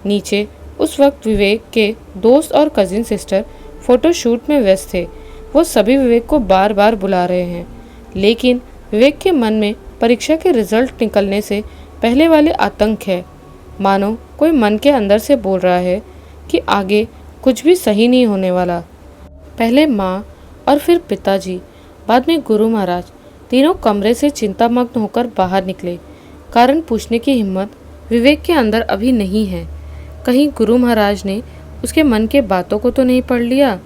नीचे उस वक्त विवेक के दोस्त और कजिन सिस्टर फोटोशूट में व्यस्त थे। वो सभी विवेक को बार बार बुला रहे हैं, लेकिन विवेक के मन में परीक्षा के रिजल्ट निकलने से पहले वाले आतंक है। मानो कोई मन के अंदर से बोल रहा है कि आगे कुछ भी सही नहीं होने वाला। पहले माँ और फिर पिताजी, बाद में गुरु महाराज, तीनों कमरे से चिंतामग्न होकर बाहर निकले। कारण पूछने की हिम्मत विवेक के अंदर अभी नहीं है। कहीं गुरु महाराज ने उसके मन के बातों को तो नहीं पढ़ लिया।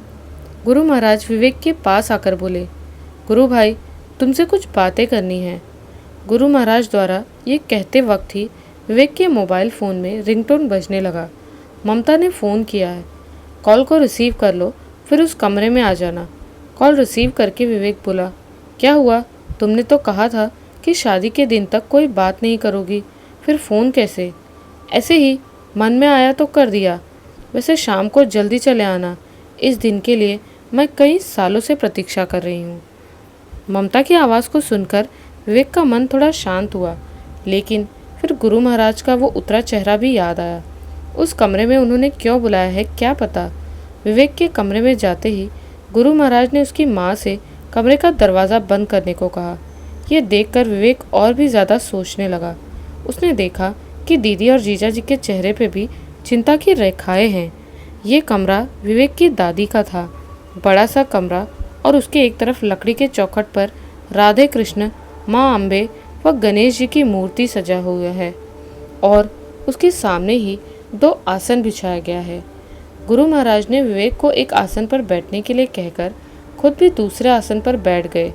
गुरु महाराज विवेक के पास आकर बोले, गुरु भाई, तुमसे कुछ बातें करनी है। गुरु महाराज द्वारा ये कहते वक्त ही विवेक के मोबाइल फ़ोन में रिंगटोन बजने लगा। ममता ने फ़ोन किया है, कॉल को रिसीव कर लो, फिर उस कमरे में आ जाना। कॉल रिसीव करके विवेक बोला, क्या हुआ? तुमने तो कहा था कि शादी के दिन तक कोई बात नहीं करोगी, फिर फ़ोन कैसे? ऐसे ही मन में आया तो कर दिया। वैसे शाम को जल्दी चले आना, इस दिन के लिए मैं कई सालों से प्रतीक्षा कर रही हूँ। ममता की आवाज़ को सुनकर विवेक का मन थोड़ा शांत हुआ, लेकिन फिर गुरु महाराज का वो उतरा चेहरा भी याद आया। उस कमरे में उन्होंने क्यों बुलाया है क्या पता। विवेक के कमरे में जाते ही गुरु महाराज ने उसकी माँ से कमरे का दरवाज़ा बंद करने को कहा। यह देखकर विवेक और भी ज़्यादा सोचने लगा। उसने देखा कि दीदी और जीजा जी के चेहरे पे भी चिंता की रेखाएं हैं। ये कमरा विवेक की दादी का था, बड़ा सा कमरा, और उसके एक तरफ लकड़ी के चौखट पर राधे कृष्ण, माँ अम्बे व गणेश जी की मूर्ति सजा हुआ है और उसके सामने ही 2 आसन बिछाया गया है। गुरु महाराज ने विवेक को एक आसन पर बैठने के लिए कहकर खुद भी दूसरे आसन पर बैठ गए।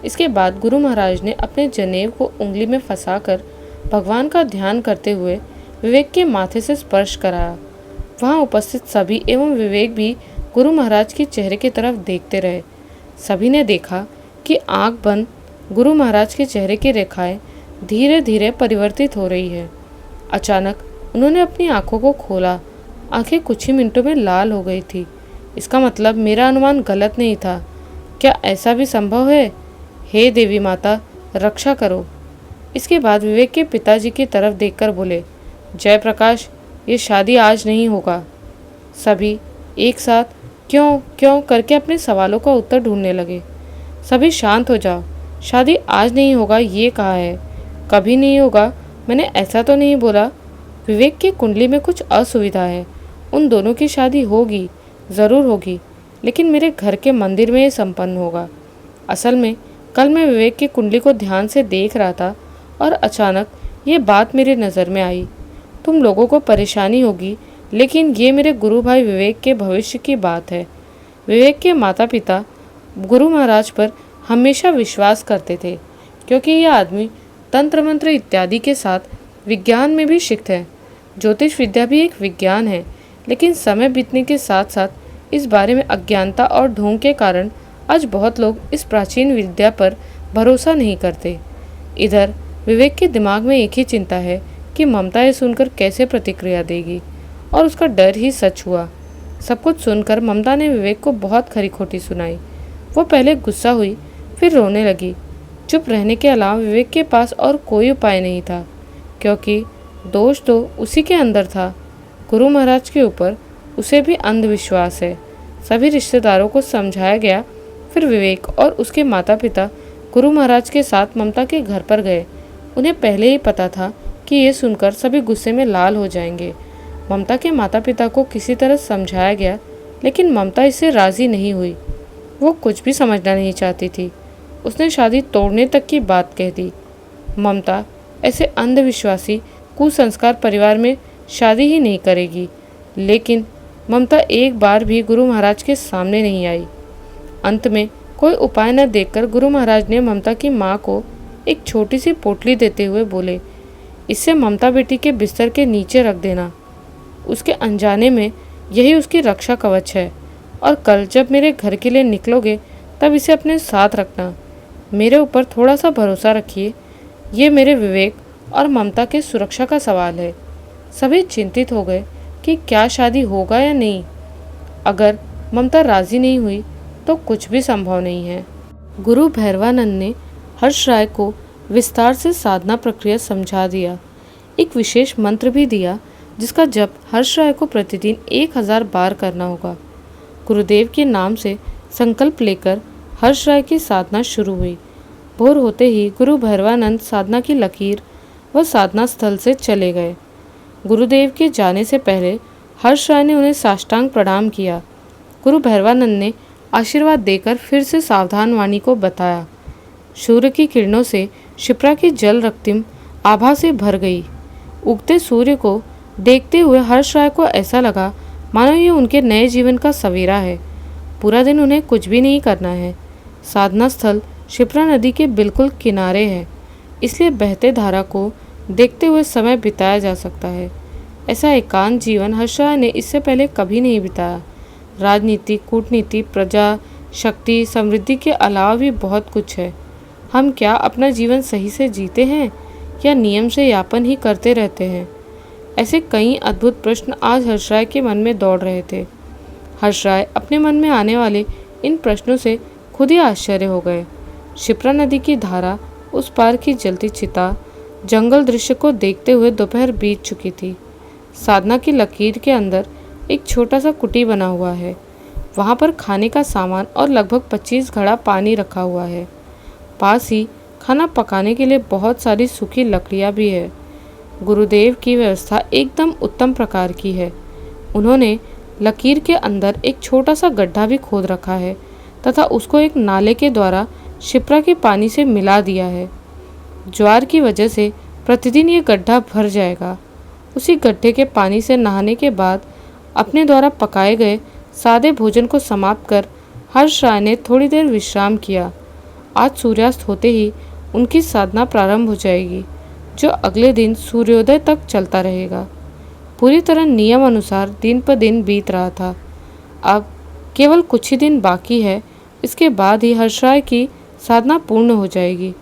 इसके बाद गुरु महाराज ने अपने जनेऊ को उंगली में फंसाकर भगवान का ध्यान करते हुए विवेक के माथे से स्पर्श कराया। वहां उपस्थित सभी एवं विवेक भी गुरु महाराज के चेहरे की तरफ देखते रहे। सभी ने देखा कि आंख बंद गुरु महाराज के चेहरे की रेखाएं धीरे धीरे परिवर्तित हो रही है। अचानक उन्होंने अपनी आंखों को खोला। आंखें कुछ ही मिनटों में लाल हो गई थी। इसका मतलब मेरा अनुमान गलत नहीं था। क्या ऐसा भी संभव है? हे देवी माता, रक्षा करो। इसके बाद विवेक के पिताजी की तरफ देखकर बोले, जयप्रकाश, ये शादी आज नहीं होगा। सभी एक साथ क्यों क्यों करके अपने सवालों का उत्तर ढूंढने लगे। सभी शांत हो जाओ, शादी आज नहीं होगा ये कहा है, कभी नहीं होगा मैंने ऐसा तो नहीं बोला। विवेक की कुंडली में कुछ असुविधा है। उन दोनों की शादी होगी, ज़रूर होगी, लेकिन मेरे घर के मंदिर में ये संपन्न होगा। असल में कल मैं विवेक की कुंडली को ध्यान से देख रहा था और अचानक ये बात मेरी नज़र में आई। तुम लोगों को परेशानी होगी, लेकिन ये मेरे गुरु भाई विवेक के भविष्य की बात है। विवेक के माता पिता गुरु महाराज पर हमेशा विश्वास करते थे, क्योंकि यह आदमी तंत्र मंत्र इत्यादि के साथ विज्ञान में भी शिक्त है। ज्योतिष विद्या भी एक विज्ञान है, लेकिन समय बीतने के साथ साथ इस बारे में अज्ञानता और ढोंग के कारण आज बहुत लोग इस प्राचीन विद्या पर भरोसा नहीं करते। इधर विवेक के दिमाग में एक ही चिंता है कि ममता ये सुनकर कैसे प्रतिक्रिया देगी, और उसका डर ही सच हुआ। सब कुछ सुनकर ममता ने विवेक को बहुत खरी खोटी सुनाई। वो पहले गुस्सा हुई, फिर रोने लगी। चुप रहने के अलावा विवेक के पास और कोई उपाय नहीं था, क्योंकि दोष तो उसी के अंदर था। गुरु महाराज के ऊपर उसे भी अंधविश्वास है। सभी रिश्तेदारों को समझाया गया। फिर विवेक और उसके माता पिता गुरु महाराज के साथ ममता के घर पर गए। उन्हें पहले ही पता था कि ये सुनकर सभी गुस्से में लाल हो जाएंगे। ममता के माता पिता को किसी तरह समझाया गया, लेकिन ममता इससे राज़ी नहीं हुई। वो कुछ भी समझना नहीं चाहती थी। उसने शादी तोड़ने तक की बात कह दी। ममता ऐसे अंधविश्वासी कुसंस्कार परिवार में शादी ही नहीं करेगी। लेकिन ममता एक बार भी गुरु महाराज के सामने नहीं आई। अंत में कोई उपाय न देखकर गुरु महाराज ने ममता की माँ को एक छोटी सी पोटली देते हुए बोले, इससे ममता बेटी के बिस्तर के नीचे रख देना। उसके अनजाने में यही उसकी रक्षा कवच है, और कल जब मेरे घर के लिए निकलोगे तब इसे अपने साथ रखना। मेरे ऊपर थोड़ा सा भरोसा रखिए। ये मेरे विवेक और ममता के सुरक्षा का सवाल है। सभी चिंतित हो गए कि क्या शादी होगा या नहीं। अगर ममता राजी नहीं हुई तो कुछ भी संभव नहीं है। गुरु भैरवानंद ने हर्ष राय को विस्तार से साधना प्रक्रिया समझा दिया। एक विशेष मंत्र भी दिया जिसका जप हर्ष राय को प्रतिदिन 1000 बार करना होगा। गुरुदेव के नाम से संकल्प लेकर हर्ष राय की साधना शुरू हुई। भोर होते ही गुरु भैरवानंद साधना की लकीर व साधना स्थल से चले गए। गुरुदेव के जाने से पहले हर्ष राय ने उन्हें साष्टांग प्रणाम किया। गुरु भैरवानंद ने आशीर्वाद देकर फिर से सावधान वाणी को बताया। सूर्य की किरणों से शिप्रा की जल रक्तिम आभा से भर गई। उगते सूर्य को देखते हुए हर्ष राय को ऐसा लगा मानो ये उनके नए जीवन का सवेरा है। पूरा दिन उन्हें कुछ भी नहीं करना है। साधना स्थल शिप्रा नदी के बिल्कुल किनारे है, इसलिए बहते धारा को देखते हुए समय बिताया जा सकता है। ऐसा एकांत जीवन हर्ष राय ने इससे पहले कभी नहीं बिताया। राजनीति, कूटनीति, प्रजा शक्ति, समृद्धि के अलावा भी बहुत कुछ है। हम क्या अपना जीवन सही से जीते हैं या नियम से यापन ही करते रहते हैं? ऐसे कई अद्भुत प्रश्न आज हर्ष राय के मन में दौड़ रहे थे। हर्ष राय अपने मन में आने वाले इन प्रश्नों से खुद ही आश्चर्य हो गए। शिप्रा नदी की धारा, उस पार की जलती चिता, जंगल दृश्य को देखते हुए दोपहर बीत चुकी थी। साधना की लकीर के अंदर एक छोटा सा कुटी बना हुआ है। वहाँ पर खाने का सामान और लगभग 25 घड़ा पानी रखा हुआ है। पास ही खाना पकाने के लिए बहुत सारी सूखी लकड़ियाँ भी है। गुरुदेव की व्यवस्था एकदम उत्तम प्रकार की है। उन्होंने लकीर के अंदर एक छोटा सा गड्ढा भी खोद रखा है तथा उसको एक नाले के द्वारा शिप्रा के पानी से मिला दिया है। ज्वार की वजह से प्रतिदिन ये गड्ढा भर जाएगा। उसी गड्ढे के पानी से नहाने के बाद अपने द्वारा पकाए गए सादे भोजन को समाप्त कर हर्ष राय ने थोड़ी देर विश्राम किया। आज सूर्यास्त होते ही उनकी साधना प्रारंभ हो जाएगी, जो अगले दिन सूर्योदय तक चलता रहेगा। पूरी तरह नियम अनुसार दिन पर दिन बीत रहा था। अब केवल कुछ ही दिन बाकी है, इसके बाद ही हर्ष राय की साधना पूर्ण हो जाएगी।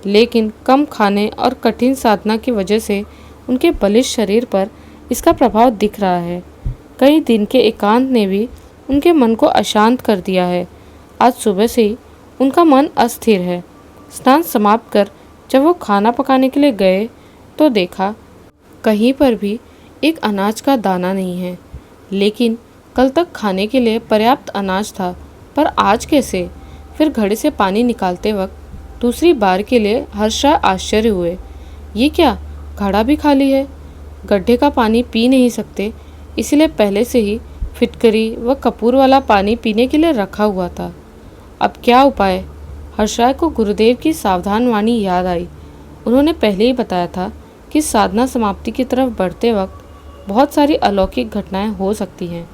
लेकिन कम खाने और कठिन साधना की वजह से उनके बलिष्ठ शरीर पर इसका प्रभाव दिख रहा है। कई दिन के एकांत ने भी उनके मन को अशांत कर दिया है। आज सुबह से ही उनका मन अस्थिर है। स्नान समाप्त कर जब वो खाना पकाने के लिए गए तो देखा कहीं पर भी एक अनाज का दाना नहीं है। लेकिन कल तक खाने के लिए पर्याप्त अनाज था, पर आज कैसे? फिर घड़े से पानी निकालते वक्त दूसरी बार के लिए हर्ष राय आश्चर्य हुए। ये क्या, घड़ा भी खाली है? गड्ढे का पानी पी नहीं सकते, इसलिए पहले से ही फिटकरी व कपूर वाला पानी पीने के लिए रखा हुआ था। अब क्या उपाय? हर्ष राय को गुरुदेव की सावधान वाणी याद आई। उन्होंने पहले ही बताया था कि साधना समाप्ति की तरफ बढ़ते वक्त बहुत सारी अलौकिक घटनाएं हो सकती हैं,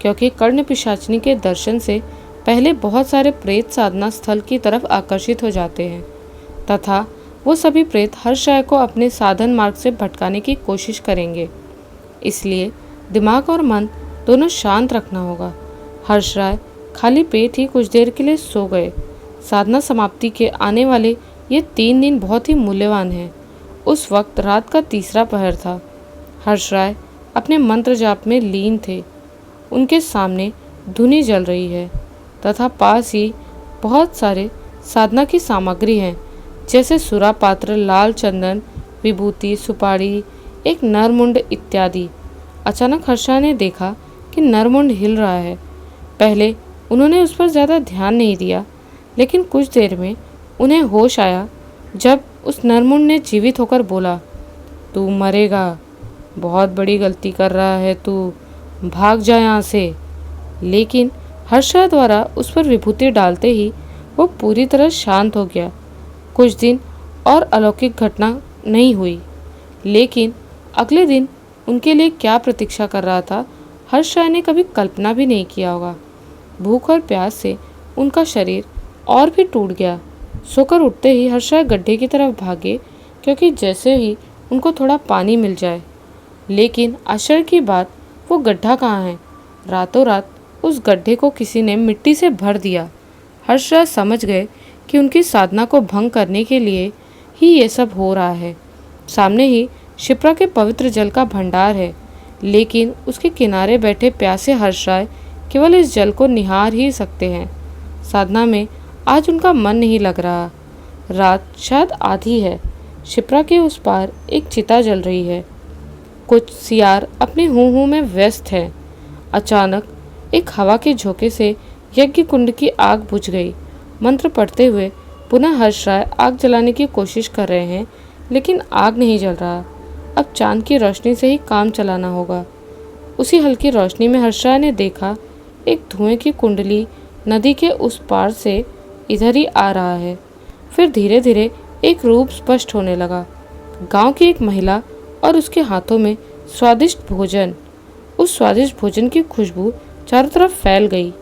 क्योंकि कर्ण पिशाचिनी के दर्शन से पहले बहुत सारे प्रेत साधना स्थल की तरफ आकर्षित हो जाते हैं तथा वो सभी प्रेत हर्ष राय को अपने साधन मार्ग से भटकाने की कोशिश करेंगे। इसलिए दिमाग और मन दोनों शांत रखना होगा। हर्ष राय खाली पेट ही कुछ देर के लिए सो गए। साधना समाप्ति के आने वाले ये 3 दिन बहुत ही मूल्यवान हैं। उस वक्त रात का तीसरा पहर था। हर्ष राय अपने मंत्र जाप में लीन थे। उनके सामने धुनी जल रही है तथा पास ही बहुत सारे साधना की सामग्री हैं, जैसे सुरा पात्र, लाल चंदन, विभूति, सुपारी, एक नरमुंड इत्यादि। अचानक हर्षा ने देखा कि नरमुंड हिल रहा है। पहले उन्होंने उस पर ज़्यादा ध्यान नहीं दिया, लेकिन कुछ देर में उन्हें होश आया जब उस नरमुंड ने जीवित होकर बोला, तू मरेगा, बहुत बड़ी गलती कर रहा है तू, भाग जा यहाँ से। लेकिन हर्षा द्वारा उस पर विभूति डालते ही वो पूरी तरह शांत हो गया। कुछ दिन और अलौकिक घटना नहीं हुई, लेकिन अगले दिन उनके लिए क्या प्रतीक्षा कर रहा था, हर्ष राय ने कभी कल्पना भी नहीं किया होगा। भूख और प्यास से उनका शरीर और भी टूट गया। सोकर उठते ही हर्ष राय गड्ढे की तरफ भागे, क्योंकि जैसे ही उनको थोड़ा पानी मिल जाए। लेकिन आश्चर्य की बात, वो गड्ढा कहाँ है? रातों रात उस गड्ढे को किसी ने मिट्टी से भर दिया। हर्ष राय समझ गए कि उनकी साधना को भंग करने के लिए ही ये सब हो रहा है। सामने ही शिप्रा के पवित्र जल का भंडार है, लेकिन उसके किनारे बैठे प्यासे हर्ष राय केवल इस जल को निहार ही सकते हैं। साधना में आज उनका मन नहीं लग रहा। रात शायद आधी है। शिप्रा के उस पार एक चिता जल रही है। कुछ सियार अपने हूँ में व्यस्त है। अचानक एक हवा के झोंके से यज्ञ कुंड की आग बुझ गई। मंत्र पढ़ते हुए पुनः हर्ष राय आग जलाने की कोशिश कर रहे हैं, लेकिन आग नहीं जल रहा। अब चांद की रोशनी से ही काम चलाना होगा। उसी हल्की रोशनी में हर्ष राय ने देखा एक धुएं की कुंडली नदी के उस पार से इधर ही आ रहा है। फिर धीरे धीरे एक रूप स्पष्ट होने लगा। गांव की एक महिला और उसके हाथों में स्वादिष्ट भोजन। उस स्वादिष्ट भोजन की खुशबू चारों तरफ फैल गई।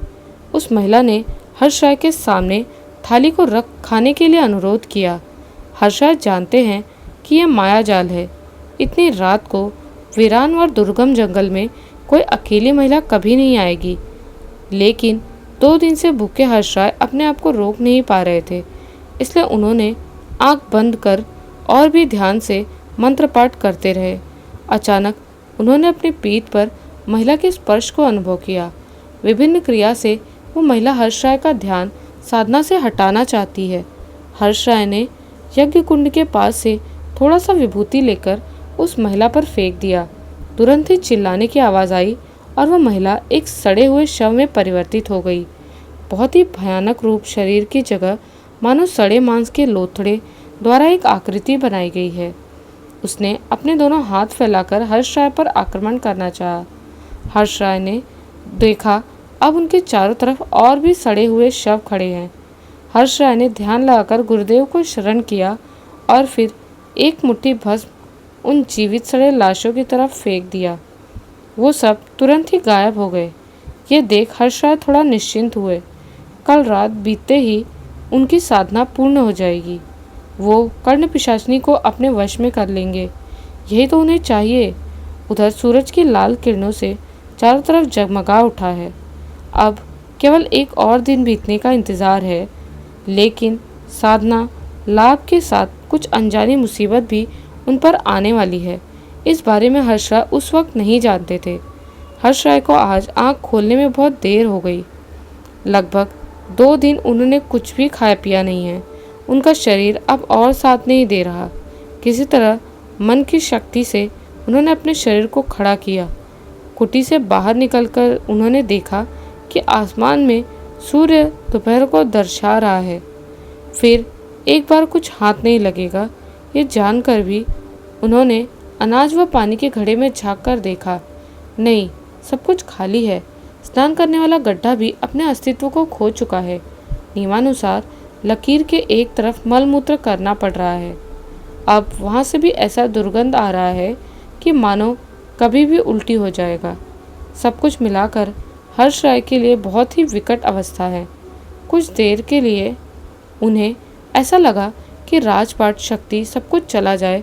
उस महिला ने हर्ष राय के सामने थाली को रख खाने के लिए अनुरोध किया। हर्ष राय जानते हैं कि यह माया जाल है। इतनी रात को वीरान और दुर्गम जंगल में कोई अकेली महिला कभी नहीं आएगी। लेकिन 2 दिन से भूखे हर्ष राय अपने आप को रोक नहीं पा रहे थे, इसलिए उन्होंने आंख बंद कर और भी ध्यान से मंत्र पाठ करते रहे। अचानक उन्होंने अपनी पीठ पर महिला के स्पर्श को अनुभव किया। विभिन्न क्रिया से वो महिला हर्ष राय का ध्यान साधना से हटाना चाहती है। हर्ष राय ने यज्ञ कुंड के पास से थोड़ा सा विभूति लेकर उस महिला पर फेंक दिया। तुरंत ही चिल्लाने की आवाज़ आई और वह महिला एक सड़े हुए शव में परिवर्तित हो गई। बहुत ही भयानक रूप, शरीर की जगह मानो सड़े मांस के लोथड़े द्वारा एक आकृति बनाई गई है। उसने अपने दोनों हाथ फैलाकर हर्ष राय पर आक्रमण करना चाहा। हर्ष राय ने देखा अब उनके चारों तरफ और भी सड़े हुए शव खड़े हैं। हर्ष राय ने ध्यान लगाकर गुरुदेव को शरण किया और फिर एक मुट्ठी भस्म उन जीवित सड़े लाशों की तरफ फेंक दिया। वो सब तुरंत ही गायब हो गए। ये देख हर्ष राय थोड़ा निश्चिंत हुए। कल रात बीतते ही उनकी साधना पूर्ण हो जाएगी। वो कर्ण पिशाचिनी को अपने वश में कर लेंगे। यही तो उन्हें चाहिए। उधर सूरज की लाल किरणों से चारों तरफ जगमगा उठा है। अब केवल एक और दिन बीतने का इंतज़ार है, लेकिन साधना लाभ के साथ कुछ अनजानी मुसीबत भी उन पर आने वाली है। इस बारे में हर्ष राय उस वक्त नहीं जानते थे। हर्ष राय को आज आँख खोलने में बहुत देर हो गई। लगभग 2 दिन उन्होंने कुछ भी खाया पिया नहीं है। उनका शरीर अब और साथ नहीं दे रहा। किसी तरह मन की शक्ति से उन्होंने अपने शरीर को खड़ा किया। कुटी से बाहर निकलकर उन्होंने देखा कि आसमान में सूर्य दोपहर को दर्शा रहा है। फिर एक बार कुछ हाथ नहीं लगेगा, ये जानकर भी उन्होंने अनाज व पानी के घड़े में झांक कर देखा। नहीं, सब कुछ खाली है। स्नान करने वाला गड्ढा भी अपने अस्तित्व को खो चुका है। नियमानुसार लकीर के एक तरफ मलमूत्र करना पड़ रहा है। अब वहाँ से भी ऐसा दुर्गंध आ रहा है कि मानो कभी भी उल्टी हो जाएगा। सब कुछ मिलाकर हर्ष राय के लिए बहुत ही विकट अवस्था है। कुछ देर के लिए उन्हें ऐसा लगा कि राजपाट शक्ति सब कुछ चला जाए।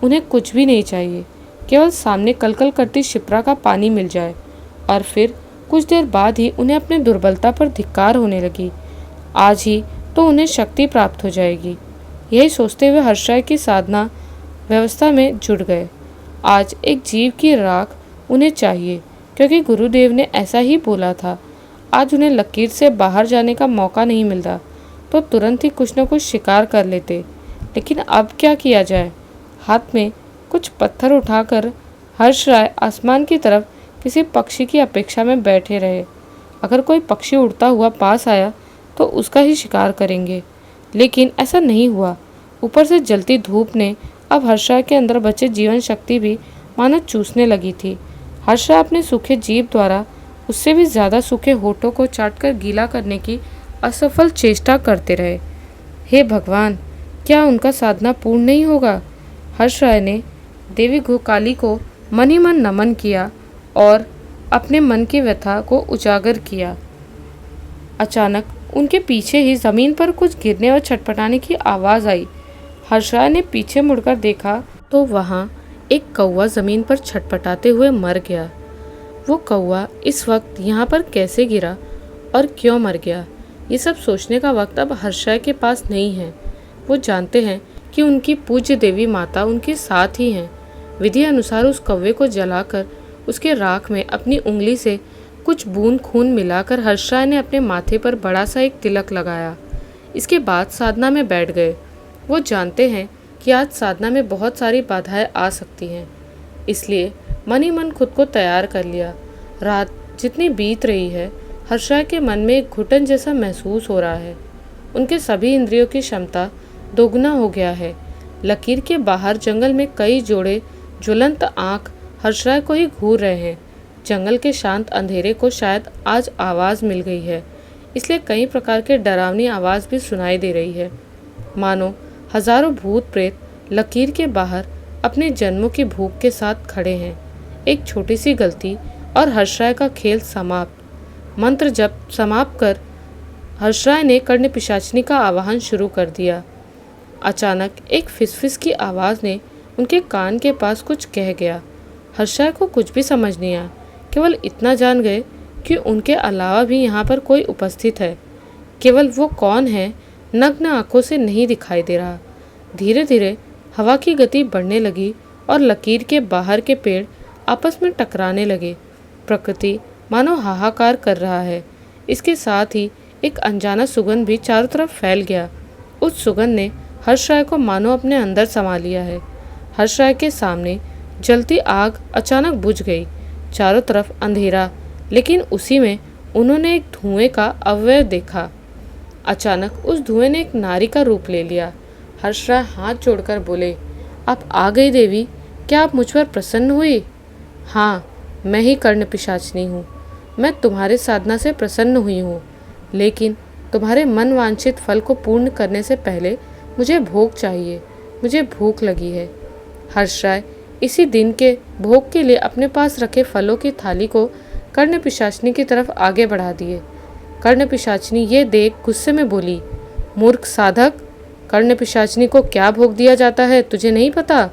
उन्हें कुछ भी नहीं चाहिए, केवल सामने कलकल करती शिप्रा का पानी मिल जाए। और फिर कुछ देर बाद ही उन्हें अपने दुर्बलता पर धिक्कार होने लगी। आज ही तो उन्हें शक्ति प्राप्त हो जाएगी। यही सोचते हुए हर्ष राय की साधना व्यवस्था में जुट गए। आज एक जीव की राख उन्हें चाहिए, क्योंकि गुरुदेव ने ऐसा ही बोला था। आज उन्हें लकीर से बाहर जाने का मौका नहीं मिलता तो तुरंत ही कुछ न कुछ शिकार कर लेते, लेकिन अब क्या किया जाए। हाथ में कुछ पत्थर उठाकर हर्ष राय आसमान की तरफ किसी पक्षी की अपेक्षा में बैठे रहे। अगर कोई पक्षी उड़ता हुआ पास आया तो उसका ही शिकार करेंगे, लेकिन ऐसा नहीं हुआ। ऊपर से जलती धूप ने अब हर्ष राय के अंदर बचे जीवन शक्ति भी मानो चूसने लगी थी। हर्ष राय अपने सूखे जीभ द्वारा उससे भी ज़्यादा सूखे होठों को चाटकर गीला करने की असफल चेष्टा करते रहे। हे भगवान, क्या उनका साधना पूर्ण नहीं होगा। हर्ष राय ने देवी गोकाली को मन ही मन नमन किया और अपने मन की व्यथा को उजागर किया। अचानक उनके पीछे ही जमीन पर कुछ गिरने और छटपटाने की आवाज़ आई। हर्ष राय ने पीछे मुड़कर देखा तो वहाँ एक कौवा जमीन पर छटपटाते हुए मर गया। वो कौवा इस वक्त यहाँ पर कैसे गिरा और क्यों मर गया, ये सब सोचने का वक्त अब हर्ष राय के पास नहीं है। वो जानते हैं कि उनकी पूज्य देवी माता उनके साथ ही हैं। विधि अनुसार उस कौवे को जलाकर उसके राख में अपनी उंगली से कुछ बूंद खून मिलाकर हर्ष राय ने अपने माथे पर बड़ा सा एक तिलक लगाया। इसके बाद साधना में बैठ गए। वो जानते हैं कि आज साधना में बहुत सारी बाधाएं आ सकती हैं, इसलिए मन ही मन खुद को तैयार कर लिया। रात जितनी बीत रही है, हर्ष राय के मन में एक घुटन जैसा महसूस हो रहा है। उनके सभी इंद्रियों की क्षमता दोगुना हो गया है। लकीर के बाहर जंगल में कई जोड़े ज्वलंत आँख हर्ष राय को ही घूर रहे हैं। जंगल के शांत अंधेरे को शायद आज आवाज़ मिल गई है, इसलिए कई प्रकार के डरावनी आवाज़ भी सुनाई दे रही है। मानो हजारों भूत प्रेत लकीर के बाहर अपने जन्मों की भूख के साथ खड़े हैं। एक छोटी सी गलती और हर्ष राय का खेल समाप्त। मंत्र जप समाप्त कर हर्ष राय ने कर्ण पिशाचिनी का आवाहन शुरू कर दिया। अचानक एक फिसफिस की आवाज़ ने उनके कान के पास कुछ कह गया। हर्ष राय को कुछ भी समझ नहीं आया, केवल इतना जान गए कि उनके अलावा भी यहाँ पर कोई उपस्थित है। केवल वो कौन है नग्न आंखों से नहीं दिखाई दे रहा। धीरे धीरे हवा की गति बढ़ने लगी और लकीर के बाहर के पेड़ आपस में टकराने लगे। प्रकृति मानो हाहाकार कर रहा है। इसके साथ ही एक अनजाना सुगंध भी चारों तरफ फैल गया। उस सुगंध ने हर्ष राय को मानो अपने अंदर समा लिया है। हर्ष राय के सामने जलती आग अचानक बुझ गई। चारों तरफ अंधेरा, लेकिन उसी में उन्होंने एक धुएं का अव्यय देखा। अचानक उस धुएं ने एक नारी का रूप ले लिया। हर्ष राय हाथ जोड़कर बोले, आप आ गई देवी, क्या आप मुझ पर प्रसन्न हुई? हाँ, मैं ही कर्ण पिशाचिनी हूँ। मैं तुम्हारे साधना से प्रसन्न हुई हूँ, लेकिन तुम्हारे मन वांछित फल को पूर्ण करने से पहले मुझे भोग चाहिए। मुझे भूख लगी है। हर्ष राय इसी दिन के भोग के लिए अपने पास रखे फलों की थाली को कर्ण पिशाचिनी की तरफ आगे बढ़ा दिए। कर्ण पिशाचिनी ये देख गुस्से में बोली, मूर्ख साधक, कर्ण पिशाचिनी को क्या भोग दिया जाता है तुझे नहीं पता?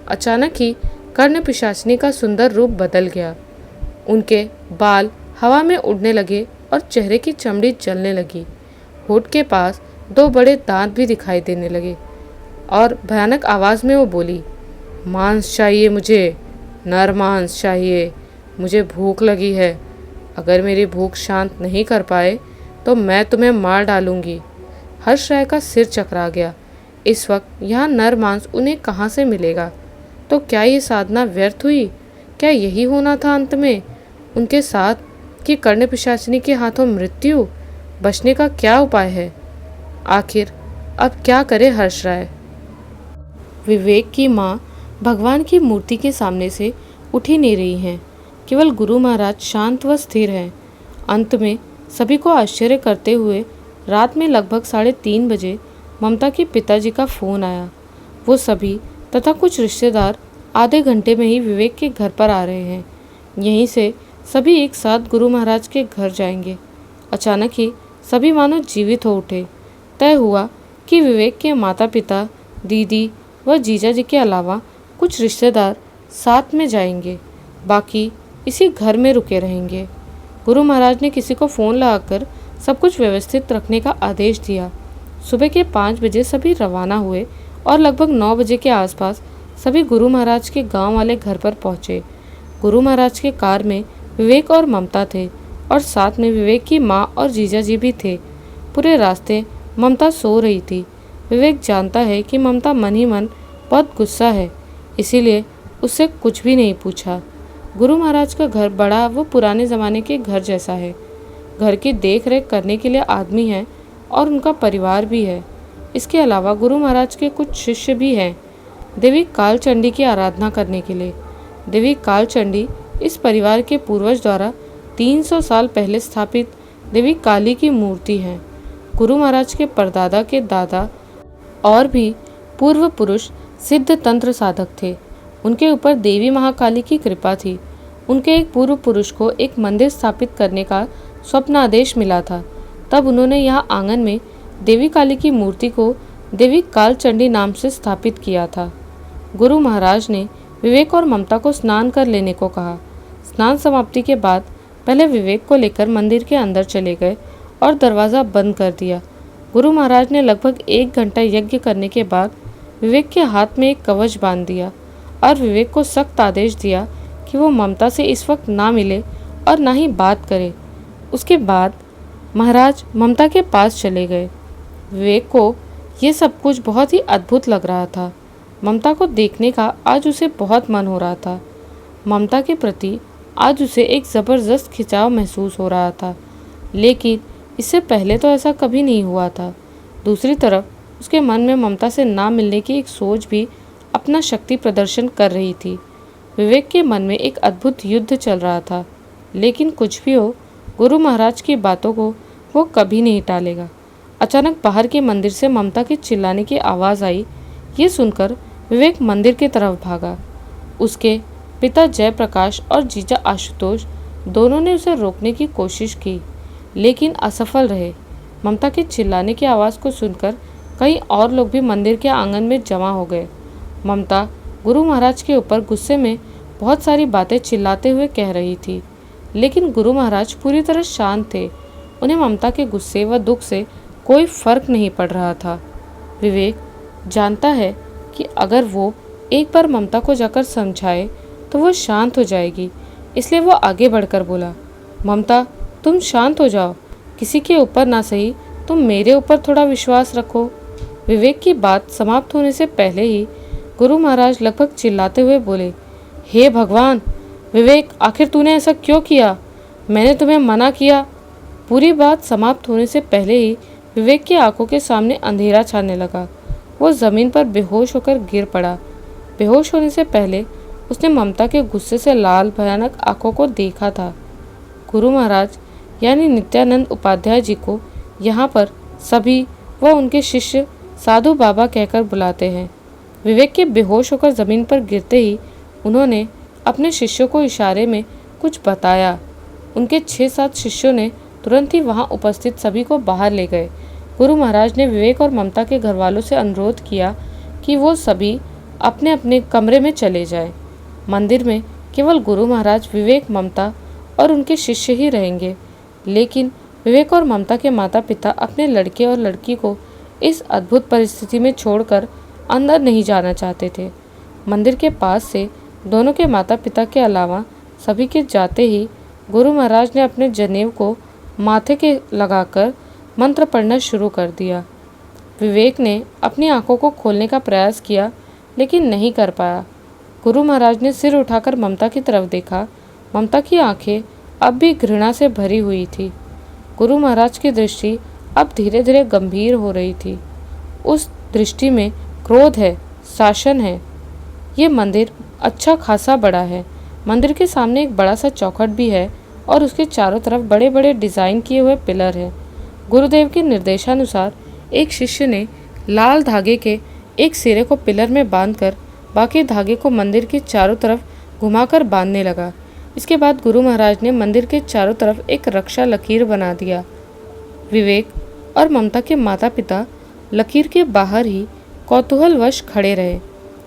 अचानक ही कर्ण पिशाचिनी का सुंदर रूप बदल गया। उनके बाल हवा में उड़ने लगे और चेहरे की चमड़ी जलने लगी। होठ के पास 2 बड़े दांत भी दिखाई देने लगे और भयानक आवाज़ में वो बोली, मांस चाहिए मुझे, नर मांस चाहिए, मुझे भूख लगी है। अगर मेरी भूख शांत नहीं कर पाए तो मैं तुम्हें मार डालूंगी। हर्ष राय का सिर चकरा गया। इस वक्त यहाँ नर मांस उन्हें कहाँ से मिलेगा? तो क्या ये साधना व्यर्थ हुई? क्या यही होना था अंत में उनके साथ कि कर्ण पिशाचिनी के हाथों मृत्यु? बचने का क्या उपाय है? आखिर अब क्या करे हर्ष राय? विवेक की माँ भगवान की मूर्ति के सामने से उठ ही नहीं रही हैं। केवल गुरु महाराज शांत व स्थिर हैं। अंत में सभी को आश्चर्य करते हुए रात में लगभग 3:30 बजे ममता के पिताजी का फ़ोन आया। वो सभी तथा कुछ रिश्तेदार आधे घंटे में ही विवेक के घर पर आ रहे हैं। यहीं से सभी एक साथ गुरु महाराज के घर जाएंगे। अचानक ही सभी मानो जीवित हो उठे। तय हुआ कि विवेक के माता पिता, दीदी व जीजा जी के अलावा कुछ रिश्तेदार साथ में जाएंगे, बाकी इसी घर में रुके रहेंगे। गुरु महाराज ने किसी को फ़ोन लगाकर सब कुछ व्यवस्थित रखने का आदेश दिया। सुबह के 5 बजे सभी रवाना हुए और लगभग 9 बजे के आसपास सभी गुरु महाराज के गांव वाले घर पर पहुंचे। गुरु महाराज के कार में विवेक और ममता थे और साथ में विवेक की माँ और जीजा जी भी थे। पूरे रास्ते ममता सो रही थी। विवेक जानता है कि ममता मन ही मन बहुत गुस्सा है, इसीलिए उससे कुछ भी नहीं पूछा। गुरु महाराज का घर बड़ा वो पुराने ज़माने के घर जैसा है। घर की देख रेख करने के लिए आदमी है और उनका परिवार भी है। इसके अलावा गुरु महाराज के कुछ शिष्य भी हैं देवी कालचंडी की आराधना करने के लिए। देवी कालचंडी इस परिवार के पूर्वज द्वारा 300 साल पहले स्थापित देवी काली की मूर्ति है। गुरु महाराज के परदादा के दादा और भी पूर्व पुरुष सिद्ध तंत्र साधक थे। उनके ऊपर देवी महाकाली की कृपा थी। उनके एक पूर्व पुरुष को एक मंदिर स्थापित करने का स्वप्न आदेश मिला था। तब उन्होंने यहाँ आंगन में देवी काली की मूर्ति को देवी कालचंडी नाम से स्थापित किया था। गुरु महाराज ने विवेक और ममता को स्नान कर लेने को कहा। स्नान समाप्ति के बाद पहले विवेक को लेकर मंदिर के अंदर चले गए और दरवाज़ा बंद कर दिया। गुरु महाराज ने लगभग 1 घंटा यज्ञ करने के बाद विवेक के हाथ में एक कवच बांध दिया और विवेक को सख्त आदेश दिया कि वो ममता से इस वक्त ना मिले और ना ही बात करे। उसके बाद महाराज ममता के पास चले गए। विवेक को ये सब कुछ बहुत ही अद्भुत लग रहा था। ममता को देखने का आज उसे बहुत मन हो रहा था। ममता के प्रति आज उसे एक ज़बरदस्त खिंचाव महसूस हो रहा था, लेकिन इससे पहले तो ऐसा कभी नहीं हुआ था। दूसरी तरफ उसके मन में ममता से ना मिलने की एक सोच भी अपना शक्ति प्रदर्शन कर रही थी। विवेक के मन में एक अद्भुत युद्ध चल रहा था, लेकिन कुछ भी हो, गुरु महाराज की बातों को वो कभी नहीं टालेगा। अचानक बाहर के मंदिर से ममता के चिल्लाने की आवाज़ आई। ये सुनकर विवेक मंदिर की तरफ भागा। उसके पिता जयप्रकाश और जीजा आशुतोष दोनों ने उसे रोकने की कोशिश की, लेकिन असफल रहे। ममता के चिल्लाने की आवाज़ को सुनकर कई और लोग भी मंदिर के आंगन में जमा हो गए। ममता गुरु महाराज के ऊपर गुस्से में बहुत सारी बातें चिल्लाते हुए कह रही थी, लेकिन गुरु महाराज पूरी तरह शांत थे। उन्हें ममता के गुस्से व दुख से कोई फर्क नहीं पड़ रहा था। विवेक जानता है कि अगर वो एक बार ममता को जाकर समझाए तो वो शांत हो जाएगी, इसलिए वो आगे बढ़कर बोला, ममता तुम शांत हो जाओ, किसी के ऊपर ना सही तुम मेरे ऊपर थोड़ा विश्वास रखो। विवेक की बात समाप्त होने से पहले ही गुरु महाराज लगभग चिल्लाते हुए बोले, हे भगवान, विवेक आखिर तूने ऐसा क्यों किया? मैंने तुम्हें मना किया। पूरी बात समाप्त होने से पहले ही विवेक की आंखों के सामने अंधेरा छाने लगा। वो ज़मीन पर बेहोश होकर गिर पड़ा। बेहोश होने से पहले उसने ममता के गुस्से से लाल भयानक आंखों को देखा था। गुरु महाराज यानी नित्यानंद उपाध्याय जी को यहाँ पर सभी व उनके शिष्य साधु बाबा कहकर बुलाते हैं। विवेक के बेहोश होकर ज़मीन पर गिरते ही उन्होंने अपने शिष्यों को इशारे में कुछ बताया। उनके 6-7 शिष्यों ने तुरंत ही वहां उपस्थित सभी को बाहर ले गए। गुरु महाराज ने विवेक और ममता के घर वालों से अनुरोध किया कि वो सभी अपने अपने कमरे में चले जाएं। मंदिर में केवल गुरु महाराज, विवेक, ममता और उनके शिष्य ही रहेंगे। लेकिन विवेक और ममता के माता पिता अपने लड़के और लड़की को इस अद्भुत परिस्थिति में छोड़कर अंदर नहीं जाना चाहते थे। मंदिर के पास से दोनों के माता पिता के अलावा सभी के जाते ही गुरु महाराज ने अपने जनेऊ को माथे के लगाकर मंत्र पढ़ना शुरू कर दिया। विवेक ने अपनी आंखों को खोलने का प्रयास किया लेकिन नहीं कर पाया। गुरु महाराज ने सिर उठाकर ममता की तरफ देखा। ममता की आंखें अब भी घृणा से भरी हुई थी। गुरु महाराज की दृष्टि अब धीरे धीरे गंभीर हो रही थी। उस दृष्टि में क्रोध है, शासन है। ये मंदिर अच्छा खासा बड़ा है। मंदिर के सामने एक बड़ा सा चौखट भी है और उसके चारों तरफ बड़े बड़े डिज़ाइन किए हुए पिलर हैं। गुरुदेव के निर्देशानुसार एक शिष्य ने लाल धागे के एक सिरे को पिलर में बांधकर बाकी धागे को मंदिर के चारों तरफ घुमाकर बांधने लगा। इसके बाद गुरु महाराज ने मंदिर के चारों तरफ एक रक्षा लकीर बना दिया। विवेक और ममता के माता पिता लकीर के बाहर ही कौतूहलवश खड़े रहे।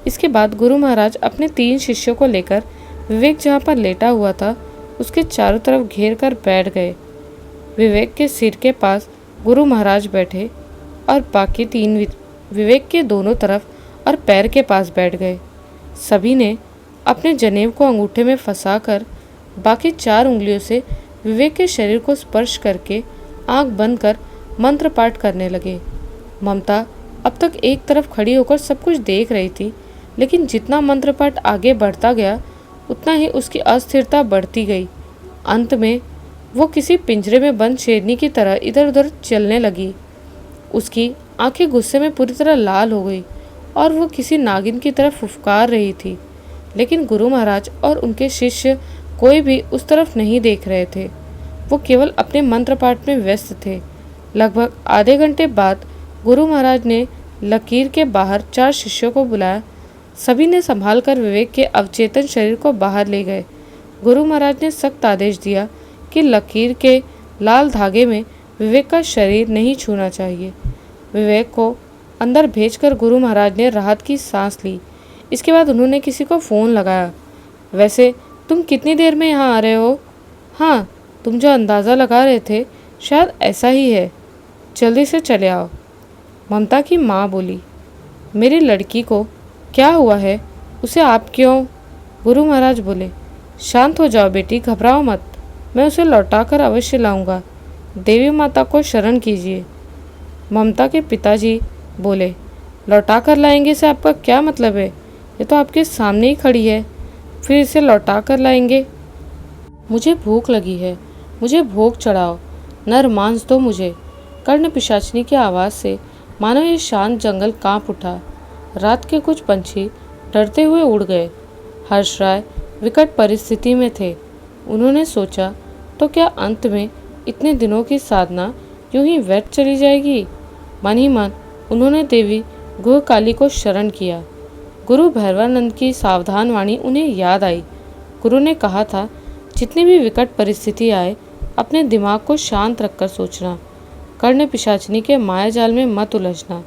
इसके बाद गुरु महाराज अपने 3 शिष्यों को लेकर विवेक जहाँ पर लेटा हुआ था उसके चारों तरफ घेर कर बैठ गए। विवेक के सिर के पास गुरु महाराज बैठे और बाकी 3 विवेक के दोनों तरफ और पैर के पास बैठ गए। सभी ने अपने जनेऊ को अंगूठे में फंसाकर बाकी 4 उंगलियों से विवेक के शरीर को स्पर्श करके आंख बंद कर मंत्र पाठ करने लगे। ममता अब तक एक तरफ खड़ी होकर सब कुछ देख रही थी, लेकिन जितना मंत्र पाठ आगे बढ़ता गया उतना ही उसकी अस्थिरता बढ़ती गई। अंत में वो किसी पिंजरे में बंद शेरनी की तरह इधर उधर चलने लगी। उसकी आंखें गुस्से में पूरी तरह लाल हो गई और वो किसी नागिन की तरफ फुफकार रही थी। लेकिन गुरु महाराज और उनके शिष्य कोई भी उस तरफ नहीं देख रहे थे। वो केवल अपने मंत्र पाठ में व्यस्त थे। लगभग आधे घंटे बाद गुरु महाराज ने लकीर के बाहर 4 शिष्यों को बुलाया। सभी ने संभाल कर विवेक के अवचेतन शरीर को बाहर ले गए। गुरु महाराज ने सख्त आदेश दिया कि लकीर के लाल धागे में विवेक का शरीर नहीं छूना चाहिए। विवेक को अंदर भेजकर गुरु महाराज ने राहत की सांस ली। इसके बाद उन्होंने किसी को फ़ोन लगाया। वैसे तुम कितनी देर में यहाँ आ रहे हो? हाँ, तुम जो अंदाज़ा लगा रहे थे शायद ऐसा ही है। जल्दी से चले आओ। ममता की माँ बोली। मेरी लड़की को क्या हुआ है? उसे आप क्यों? गुरु महाराज बोले। शांत हो जाओ बेटी, घबराओ मत। मैं उसे लौटा कर अवश्य लाऊंगा। देवी माता को शरण कीजिए। ममता के पिताजी बोले। लौटा कर लाएंगे से आपका क्या मतलब है? ये तो आपके सामने ही खड़ी है, फिर इसे लौटा कर लाएंगे? मुझे भूख लगी है, मुझे भोग चढ़ाओ, नर मांस दो मुझे। कर्ण पिशाचिनी की आवाज़ से मानो ये शांत जंगल कांप उठा। रात के कुछ पंछी डरते हुए उड़ गए। हर्ष राय विकट परिस्थिति में थे। उन्होंने सोचा, तो क्या अंत में इतने दिनों की साधना यूं ही व्यर्थ चली जाएगी? मन ही मन उन्होंने देवी गुहकाली को शरण किया। गुरु भैरवानंद की सावधान वाणी उन्हें याद आई। गुरु ने कहा था, जितनी भी विकट परिस्थिति आए अपने दिमाग को शांत रखकर सोचना, कर्ण पिशाचिनी के मायाजाल में मत उलझना।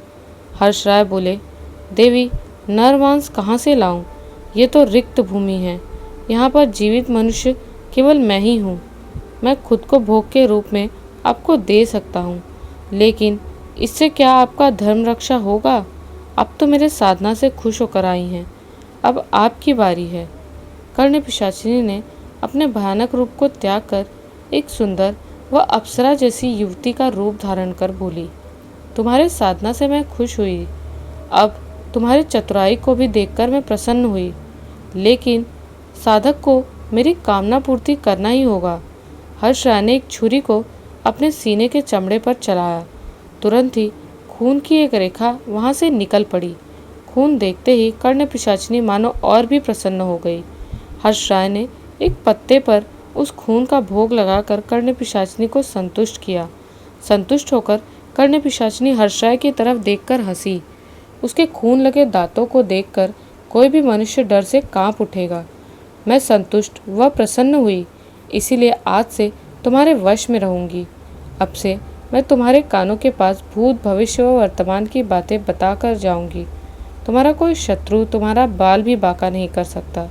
हर्ष राय बोले, देवी नरमांस कहाँ से लाऊं? ये तो रिक्त भूमि है। यहाँ पर जीवित मनुष्य केवल मैं ही हूँ। मैं खुद को भोग के रूप में आपको दे सकता हूँ, लेकिन इससे क्या आपका धर्म रक्षा होगा? अब तो मेरे साधना से खुश होकर आई हैं, अब आपकी बारी है। कर्ण पिशाचिनी ने अपने भयानक रूप को त्याग कर एक सुंदर व अप्सरा जैसी युवती का रूप धारण कर बोली, तुम्हारे साधना से मैं खुश हुई। अब तुम्हारी चतुराई को भी देखकर मैं प्रसन्न हुई, लेकिन साधक को मेरी कामना पूर्ति करना ही होगा। हर्ष राय ने एक छुरी को अपने सीने के चमड़े पर चलाया। तुरंत ही खून की एक रेखा वहां से निकल पड़ी। खून देखते ही कर्ण पिशाचिनी मानो और भी प्रसन्न हो गई। हर्ष राय ने एक पत्ते पर उस खून का भोग लगाकर कर्ण पिशाचिनी को संतुष्ट किया। संतुष्ट होकर कर्ण पिशाचिनी हर्ष राय की तरफ देखकर हंसी। उसके खून लगे दांतों को देखकर कोई भी मनुष्य डर से कांप उठेगा। मैं संतुष्ट व प्रसन्न हुई, इसीलिए आज से तुम्हारे वश में रहूंगी। अब से मैं तुम्हारे कानों के पास भूत भविष्य व वर्तमान की बातें बता कर जाऊंगी। तुम्हारा कोई शत्रु तुम्हारा बाल भी बांका नहीं कर सकता।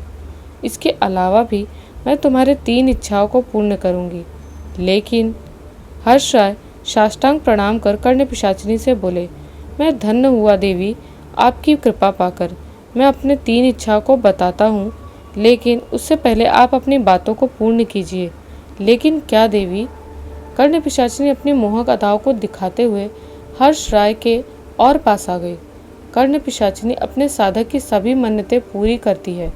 इसके अलावा भी मैं तुम्हारे 3 इच्छाओं को पूर्ण करूंगी। लेकिन हर्ष राय साष्टांग प्रणाम कर कर्ण पिशाचिनी से बोले, मैं धन्य हुआ देवी, आपकी कृपा पाकर। मैं अपने 3 इच्छाओं को बताता हूँ, लेकिन उससे पहले आप अपनी बातों को पूर्ण कीजिए। लेकिन क्या देवी? कर्ण पिशाचिनी अपनी मोहक अदाओं को दिखाते हुए हर्ष राय के और पास आ गई। कर्ण पिशाचिनी अपने साधक की सभी मन्नतें पूरी करती है,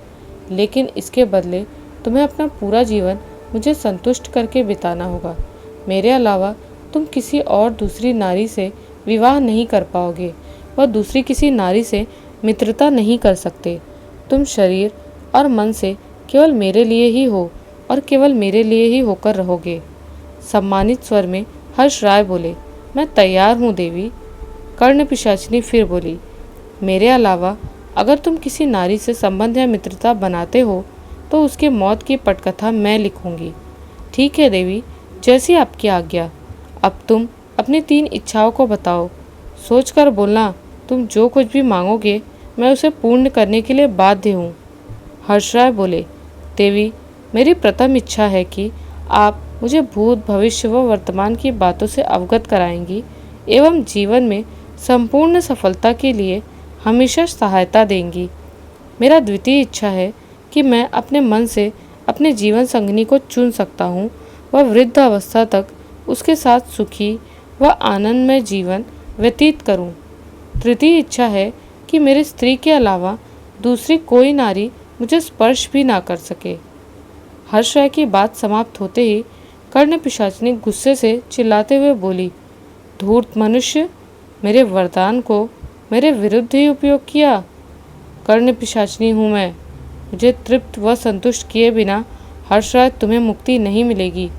लेकिन इसके बदले तुम्हें अपना पूरा जीवन मुझे संतुष्ट करके बिताना होगा। मेरे अलावा तुम किसी और दूसरी नारी से विवाह नहीं कर पाओगे व दूसरी किसी नारी से मित्रता नहीं कर सकते। तुम शरीर और मन से केवल मेरे लिए ही हो और केवल मेरे लिए ही होकर रहोगे। सम्मानित स्वर में हर्ष राय बोले, मैं तैयार हूँ देवी। कर्ण पिशाचिनी फिर बोली, मेरे अलावा अगर तुम किसी नारी से संबंध या मित्रता बनाते हो तो उसके मौत की पटकथा मैं लिखूंगी। ठीक है देवी, जैसी आपकी आज्ञा। अब तुम अपनी 3 इच्छाओं को बताओ। सोचकर बोलना, तुम जो कुछ भी मांगोगे मैं उसे पूर्ण करने के लिए बाध्य हूँ। हर्षराय बोले, देवी, मेरी प्रथम इच्छा है कि आप मुझे भूत भविष्य व वर्तमान की बातों से अवगत कराएंगी एवं जीवन में संपूर्ण सफलता के लिए हमेशा सहायता देंगी। मेरा द्वितीय इच्छा है कि मैं अपने मन से अपने जीवन संगिनी को चुन सकता हूँ व वृद्ध अवस्था तक उसके साथ सुखी व आनंदमय जीवन व्यतीत करूँ। तृतीय इच्छा है कि मेरी स्त्री के अलावा दूसरी कोई नारी मुझे स्पर्श भी ना कर सके। हर्ष राय की बात समाप्त होते ही कर्ण पिशाचिनी गुस्से से चिल्लाते हुए बोली, धूर्त मनुष्य, मेरे वरदान को मेरे विरुद्ध ही उपयोग किया। कर्ण पिशाचिनी हूँ मैं। मुझे तृप्त व संतुष्ट किए बिना हर्ष राय तुम्हें मुक्ति नहीं मिलेगी।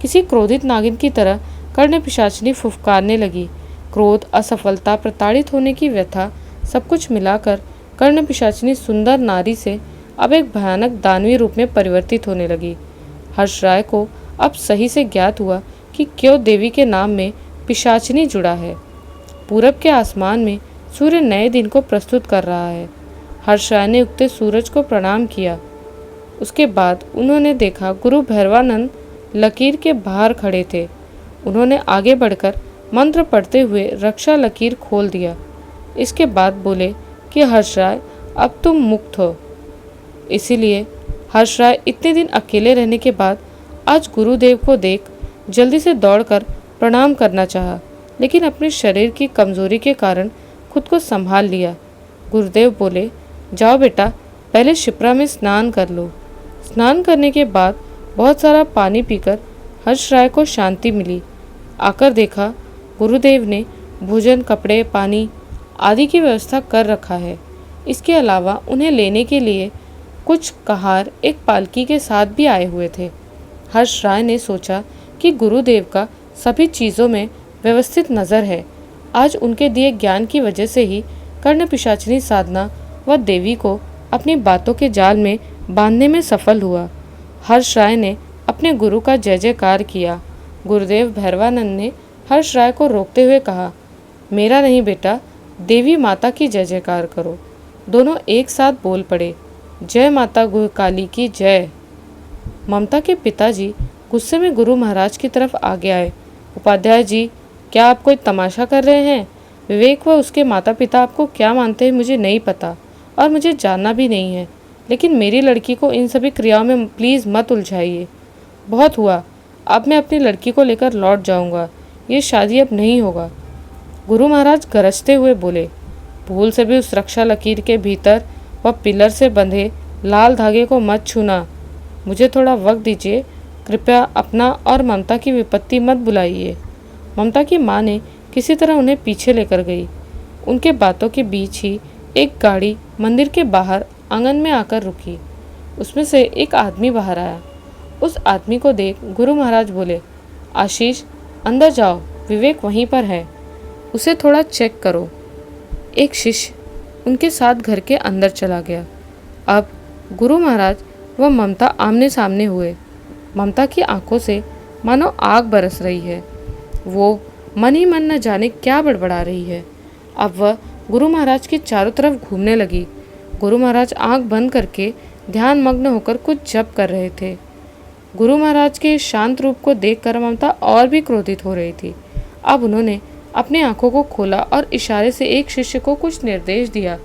किसी क्रोधित नागिन की तरह कर्ण पिशाचिनी फुफकारने लगी। क्रोध, असफलता, प्रताड़ित होने की व्यथा, सब कुछ मिलाकर कर्ण पिशाचिनी सुंदर नारी से अब एक भयानक दानवी रूप में परिवर्तित होने लगी। हर्ष राय को अब सही से ज्ञात हुआ कि क्यों देवी के नाम में पिशाचिनी जुड़ा है। पूरब के आसमान में सूर्य नए दिन को प्रस्तुत कर रहा है। हर्ष राय ने उगते सूरज को प्रणाम किया। उसके बाद उन्होंने देखा गुरु भैरवानंद लकीर के बाहर खड़े थे। उन्होंने आगे बढ़कर मंत्र पढ़ते हुए रक्षा लकीर खोल दिया। इसके बाद बोले कि हर्ष राय, अब तुम मुक्त हो। इसीलिए हर्ष राय इतने दिन अकेले रहने के बाद आज गुरुदेव को देख जल्दी से दौड़कर प्रणाम करना चाहा, लेकिन अपने शरीर की कमजोरी के कारण खुद को संभाल लिया। गुरुदेव बोले, जाओ बेटा, पहले शिप्रा में स्नान कर लो। स्नान करने के बाद बहुत सारा पानी पीकर हर्ष राय को शांति मिली। आकर देखा गुरुदेव ने भोजन, कपड़े, पानी आदि की व्यवस्था कर रखा है। इसके अलावा उन्हें लेने के लिए कुछ कहार एक पालकी के साथ भी आए हुए थे। हर्ष राय ने सोचा कि गुरुदेव का सभी चीज़ों में व्यवस्थित नज़र है। आज उनके दिए ज्ञान की वजह से ही कर्ण पिशाचिनी साधना व देवी को अपनी बातों के जाल में बांधने में सफल हुआ। हर्ष राय ने अपने गुरु का जय जयकार किया। गुरुदेव भैरवानंद ने हर्ष राय को रोकते हुए कहा, मेरा नहीं बेटा, देवी माता की जय जयकार करो। दोनों एक साथ बोल पड़े, जय माता गुरु काली की जय। ममता के पिताजी गुस्से में गुरु महाराज की तरफ आगे आए। उपाध्याय जी, क्या आप कोई तमाशा कर रहे हैं? विवेक व उसके माता पिता आपको क्या मानते हैं मुझे नहीं पता और मुझे जानना भी नहीं है, लेकिन मेरी लड़की को इन सभी क्रियाओं में प्लीज़ मत उलझाइए। बहुत हुआ, अब मैं अपनी लड़की को लेकर लौट जाऊंगा। ये शादी अब नहीं होगा। गुरु महाराज गरजते हुए बोले, भूल से भी उस रक्षा लकीर के भीतर व पिलर से बंधे लाल धागे को मत छूना। मुझे थोड़ा वक्त दीजिए। कृपया अपना और ममता की विपत्ति मत बुलाइए। ममता की माँ ने किसी तरह उन्हें पीछे लेकर गई। उनके बातों के बीच ही एक गाड़ी मंदिर के बाहर आंगन में आकर रुकी। उसमें से एक आदमी बाहर आया। उस आदमी को देख गुरु महाराज बोले, आशीष, अंदर जाओ, विवेक वहीं पर है, उसे थोड़ा चेक करो। एक शिष्य उनके साथ घर के अंदर चला गया। अब गुरु महाराज व ममता आमने सामने हुए। ममता की आंखों से मानो आग बरस रही है। वो मन ही मन न जाने क्या बड़बड़ा रही है। अब वह गुरु महाराज के चारों तरफ घूमने लगी। गुरु महाराज आंख बंद करके ध्यान मग्न होकर कुछ जप कर रहे थे। गुरु महाराज के शांत रूप को देखकर ममता और भी क्रोधित हो रही थी। अब उन्होंने अपनी आंखों को खोला और इशारे से एक शिष्य को कुछ निर्देश दिया।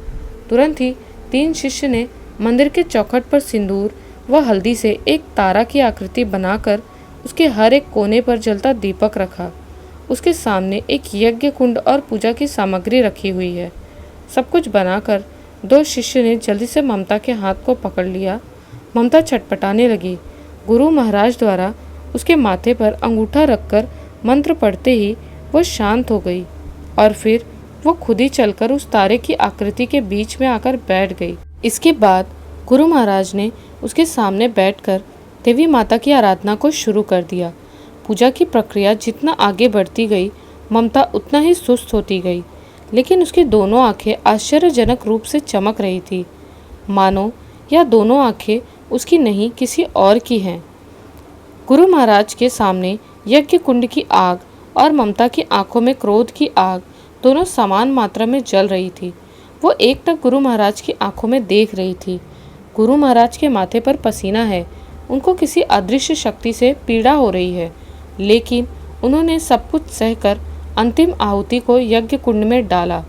तुरंत ही 3 शिष्य ने मंदिर के चौखट पर सिंदूर व हल्दी से एक तारा की आकृति बनाकर उसके हर एक कोने पर जलता दीपक रखा। उसके सामने एक यज्ञ कुंड और पूजा की सामग्री रखी हुई है। सब कुछ बनाकर 2 शिष्य ने जल्दी से ममता के हाथ को पकड़ लिया। ममता छटपटाने लगी। गुरु महाराज द्वारा उसके माथे पर अंगूठा रखकर मंत्र पढ़ते ही वो शांत हो गई और फिर वो खुद ही चलकर उस तारे की आकृति के बीच में आकर बैठ गई। इसके बाद गुरु महाराज ने उसके सामने बैठकर देवी माता की आराधना को शुरू कर दिया। पूजा की प्रक्रिया जितना आगे बढ़ती गई, ममता उतना ही सुस्त होती गई, लेकिन उसकी दोनों आंखें आश्चर्यजनक रूप से चमक रही थी, मानो यह दोनों आंखें उसकी नहीं किसी और की हैं। गुरु महाराज के सामने यज्ञ कुंड की आग और ममता की आंखों में क्रोध की आग दोनों समान मात्रा में जल रही थी। वो एकटक गुरु महाराज की आंखों में देख रही थी। गुरु महाराज के माथे पर पसीना है, उनको किसी अदृश्य शक्ति से पीड़ा हो रही है, लेकिन उन्होंने सब कुछ सहकर अंतिम आहुति को यज्ञ कुंड में डाला।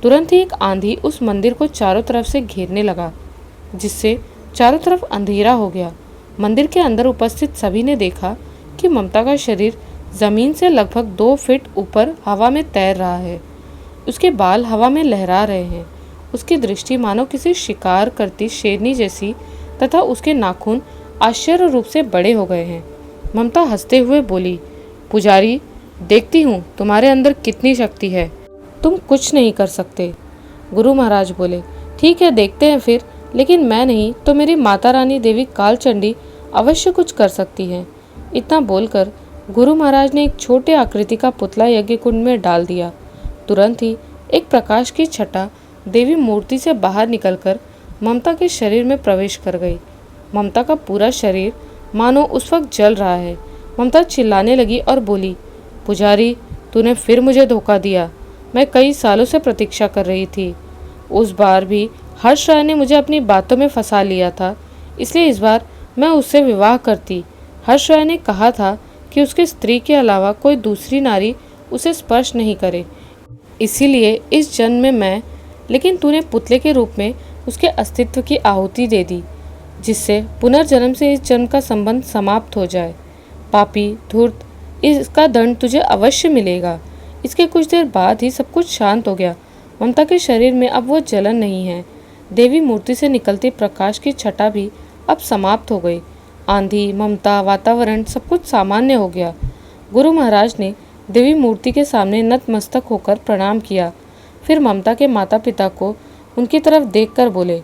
तुरंत ही एक आंधी उस मंदिर को चारों तरफ से घेरने लगा, जिससे चारों तरफ अंधेरा हो गया। मंदिर के अंदर उपस्थित सभी ने देखा कि ममता का शरीर जमीन से लगभग 2 फीट ऊपर हवा में तैर रहा है। उसके बाल हवा में लहरा रहे हैं। उसकी दृष्टि मानो किसी शिकार करती शेरनी जैसी तथा उसके नाखून आश्चर्य रूप से बड़े हो गए हैं। ममता हंसते हुए बोली, पुजारी, देखती हूँ तुम्हारे अंदर कितनी शक्ति है, तुम कुछ नहीं कर सकते। गुरु महाराज बोले, ठीक है, देखते हैं फिर, लेकिन मैं नहीं तो मेरी माता रानी देवी कालचंडी अवश्य कुछ कर सकती है। इतना बोलकर गुरु महाराज ने एक छोटे आकृति का पुतला यज्ञ कुंड में डाल दिया। तुरंत ही एक प्रकाश की छटा देवी मूर्ति से बाहर निकलकर ममता के शरीर में प्रवेश कर गई। ममता का पूरा शरीर मानो उस वक्त जल रहा है। ममता चिल्लाने लगी और बोली, पुजारी, तूने फिर मुझे धोखा दिया। मैं कई सालों से प्रतीक्षा कर रही थी। उस बार भी हर्ष राय ने मुझे अपनी बातों में फंसा लिया था, इसलिए इस बार मैं उससे विवाह करती। हर्ष राय ने कहा था कि उसकी स्त्री के अलावा कोई दूसरी नारी उसे स्पर्श नहीं करे, इसीलिए इस जन्म में मैं, लेकिन तूने पुतले के रूप में उसके अस्तित्व की आहुति दे दी, जिससे पुनर्जन्म से इस जन्म का संबंध समाप्त हो जाए। पापी, धूर्त, इसका दंड तुझे अवश्य मिलेगा। इसके कुछ देर बाद ही सब कुछ शांत हो गया। ममता के शरीर में अब वो जलन नहीं है। देवी मूर्ति से निकलती प्रकाश की छटा भी अब समाप्त हो गई। आंधी, ममता, वातावरण सब कुछ सामान्य हो गया। गुरु महाराज ने देवी मूर्ति के सामने नतमस्तक होकर प्रणाम किया। फिर ममता के माता पिता को उनकी तरफ देखकर बोले,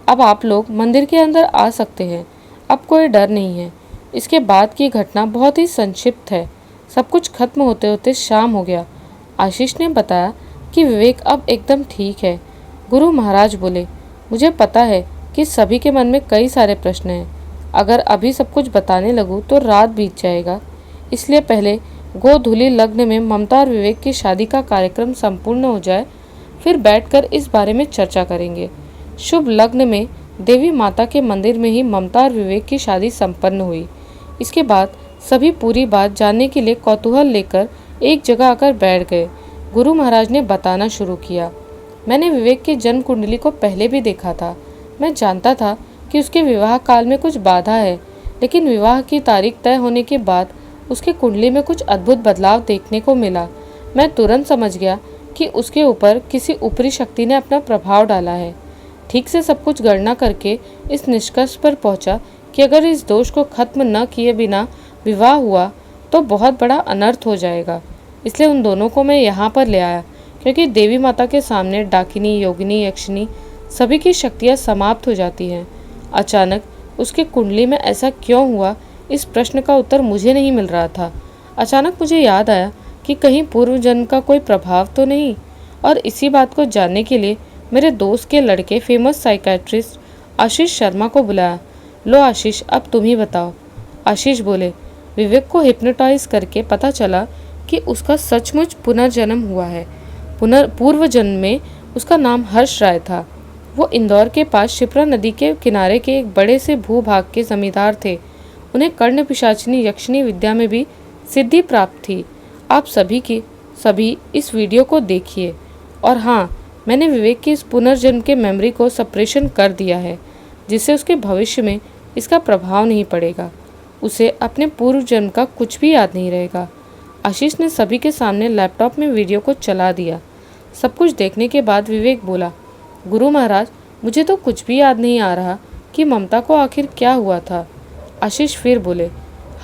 अब आप लोग मंदिर के अंदर आ सकते हैं। अब कोई डर नहीं है। इसके बाद की घटना बहुत ही संक्षिप्त है। सब कुछ खत्म होते होते शाम हो गया। आशीष ने बताया कि विवेक अब एकदम ठीक है। गुरु महाराज बोले, मुझे पता है कि सभी के मन में कई सारे प्रश्न हैं। अगर अभी सब कुछ बताने लगूं तो रात बीत जाएगा, इसलिए पहले गोधूली लग्न में ममता और विवेक की शादी का कार्यक्रम संपूर्ण हो जाए, फिर बैठकर इस बारे में चर्चा करेंगे। शुभ लग्न में देवी माता के मंदिर में ही ममता और विवेक की शादी संपन्न हुई। इसके बाद सभी पूरी बात जानने के लिए कौतूहल लेकर एक जगह आकर बैठ गए। गुरु महाराज ने बताना शुरू किया, मैंने विवेक की जन्म कुंडली को पहले भी देखा था। मैं जानता था कि उसके विवाह काल में कुछ बाधा है, लेकिन विवाह की तारीख तय होने के बाद उसके कुंडली में कुछ अद्भुत बदलाव देखने को मिला। मैं तुरंत समझ गया कि उसके ऊपर किसी ऊपरी शक्ति ने अपना प्रभाव डाला है। ठीक से सब कुछ गणना करके इस निष्कर्ष पर पहुंचा कि अगर इस दोष को खत्म न किए बिना विवाह हुआ तो बहुत बड़ा अनर्थ हो जाएगा। इसलिए उन दोनों को मैं यहाँ पर ले आया, क्योंकि देवी माता के सामने डाकिनी, योगिनी, यक्षिनी सभी की शक्तियाँ समाप्त हो जाती हैं। अचानक उसके कुंडली में ऐसा क्यों हुआ, इस प्रश्न का उत्तर मुझे नहीं मिल रहा था। अचानक मुझे याद आया कि कहीं पूर्व जन्म का कोई प्रभाव तो नहीं, और इसी बात को जानने के लिए मेरे दोस्त के लड़के फेमस साइकेट्रिस्ट आशीष शर्मा को बुलाया। लो आशीष, अब तुम ही बताओ। आशीष बोले, विवेक को हिप्नोटाइज करके पता चला कि उसका सचमुच पुनर्जन्म हुआ है। पूर्व जन्म में उसका नाम हर्ष राय था। वो इंदौर के पास शिप्रा नदी के किनारे के एक बड़े से भूभाग के जमींदार थे। उन्हें कर्ण पिशाचिनी यक्षिणी विद्या में भी सिद्धि प्राप्त थी। आप सभी इस वीडियो को देखिए। और हाँ, मैंने विवेक की इस पुनर्जन्म के मेमोरी को सप्रेशन कर दिया है, जिससे उसके भविष्य में इसका प्रभाव नहीं पड़ेगा। उसे अपने पूर्व जन्म का कुछ भी याद नहीं रहेगा। आशीष ने सभी के सामने लैपटॉप में वीडियो को चला दिया। सब कुछ देखने के बाद विवेक बोला, गुरु महाराज, मुझे तो कुछ भी याद नहीं आ रहा कि ममता को आखिर क्या हुआ था। आशीष फिर बोले,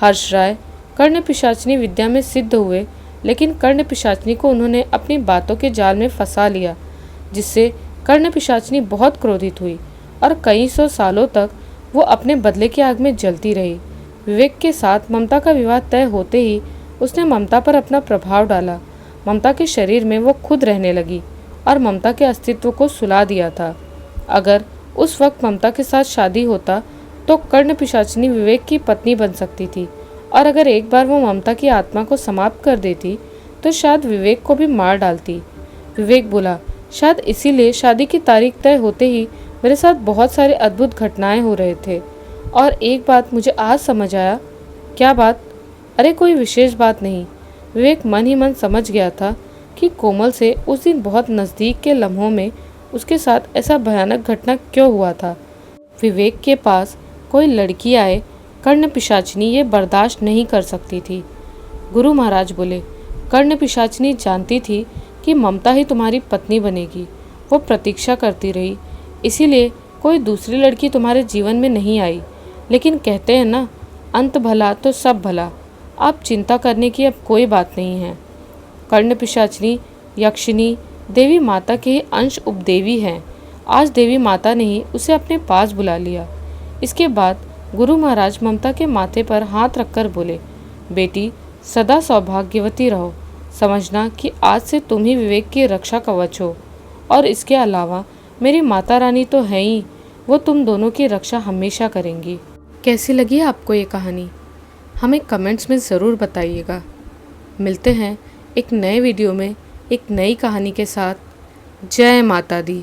हर्ष राय कर्ण पिशाचिनी विद्या में सिद्ध हुए, लेकिन कर्ण पिशाचिनी को उन्होंने अपनी बातों के जाल में फंसा लिया, जिससे कर्ण पिशाचिनी बहुत क्रोधित हुई और कई सौ सालों तक वो अपने बदले की आग में जलती रही। विवेक के साथ ममता का विवाह तय होते ही उसने ममता पर अपना प्रभाव डाला। ममता के शरीर में वो खुद रहने लगी और ममता के अस्तित्व को सुला दिया था। अगर उस वक्त ममता के साथ शादी होता तो कर्ण पिशाचिनी विवेक की पत्नी बन सकती थी, और अगर एक बार वो ममता की आत्मा को समाप्त कर देती तो शायद विवेक को भी मार डालती। विवेक बोला, शायद इसीलिए शादी की तारीख तय होते ही मेरे साथ बहुत सारे अद्भुत घटनाएं हो रहे थे। और एक बात मुझे आज समझ आया। क्या बात? अरे कोई विशेष बात नहीं। विवेक मन ही मन समझ गया था कि कोमल से उस दिन बहुत नज़दीक के लम्हों में उसके साथ ऐसा भयानक घटना क्यों हुआ था। विवेक के पास कोई लड़की आए, कर्ण पिशाचिनी ये बर्दाश्त नहीं कर सकती थी। गुरु महाराज बोले, कर्ण पिशाचिनी जानती थी कि ममता ही तुम्हारी पत्नी बनेगी। वो प्रतीक्षा करती रही, इसीलिए कोई दूसरी लड़की तुम्हारे जीवन में नहीं आई। लेकिन कहते हैं ना, अंत भला तो सब भला। आप चिंता करने की अब कोई बात नहीं है। कर्ण पिशाचिनी यक्षिणी देवी माता के ही अंश उपदेवी हैं। आज देवी माता ने ही उसे अपने पास बुला लिया। इसके बाद गुरु महाराज ममता के माथे पर हाथ रखकर बोले, बेटी सदा सौभाग्यवती रहो। समझना कि आज से तुम ही विवेक की रक्षा कवच हो, और इसके अलावा मेरी माता रानी तो है ही, वो तुम दोनों की रक्षा हमेशा करेंगी। कैसी लगी आपको ये कहानी? हमें कमेंट्स में ज़रूर बताइएगा। मिलते हैं एक नए वीडियो में एक नई कहानी के साथ। जय माता दी।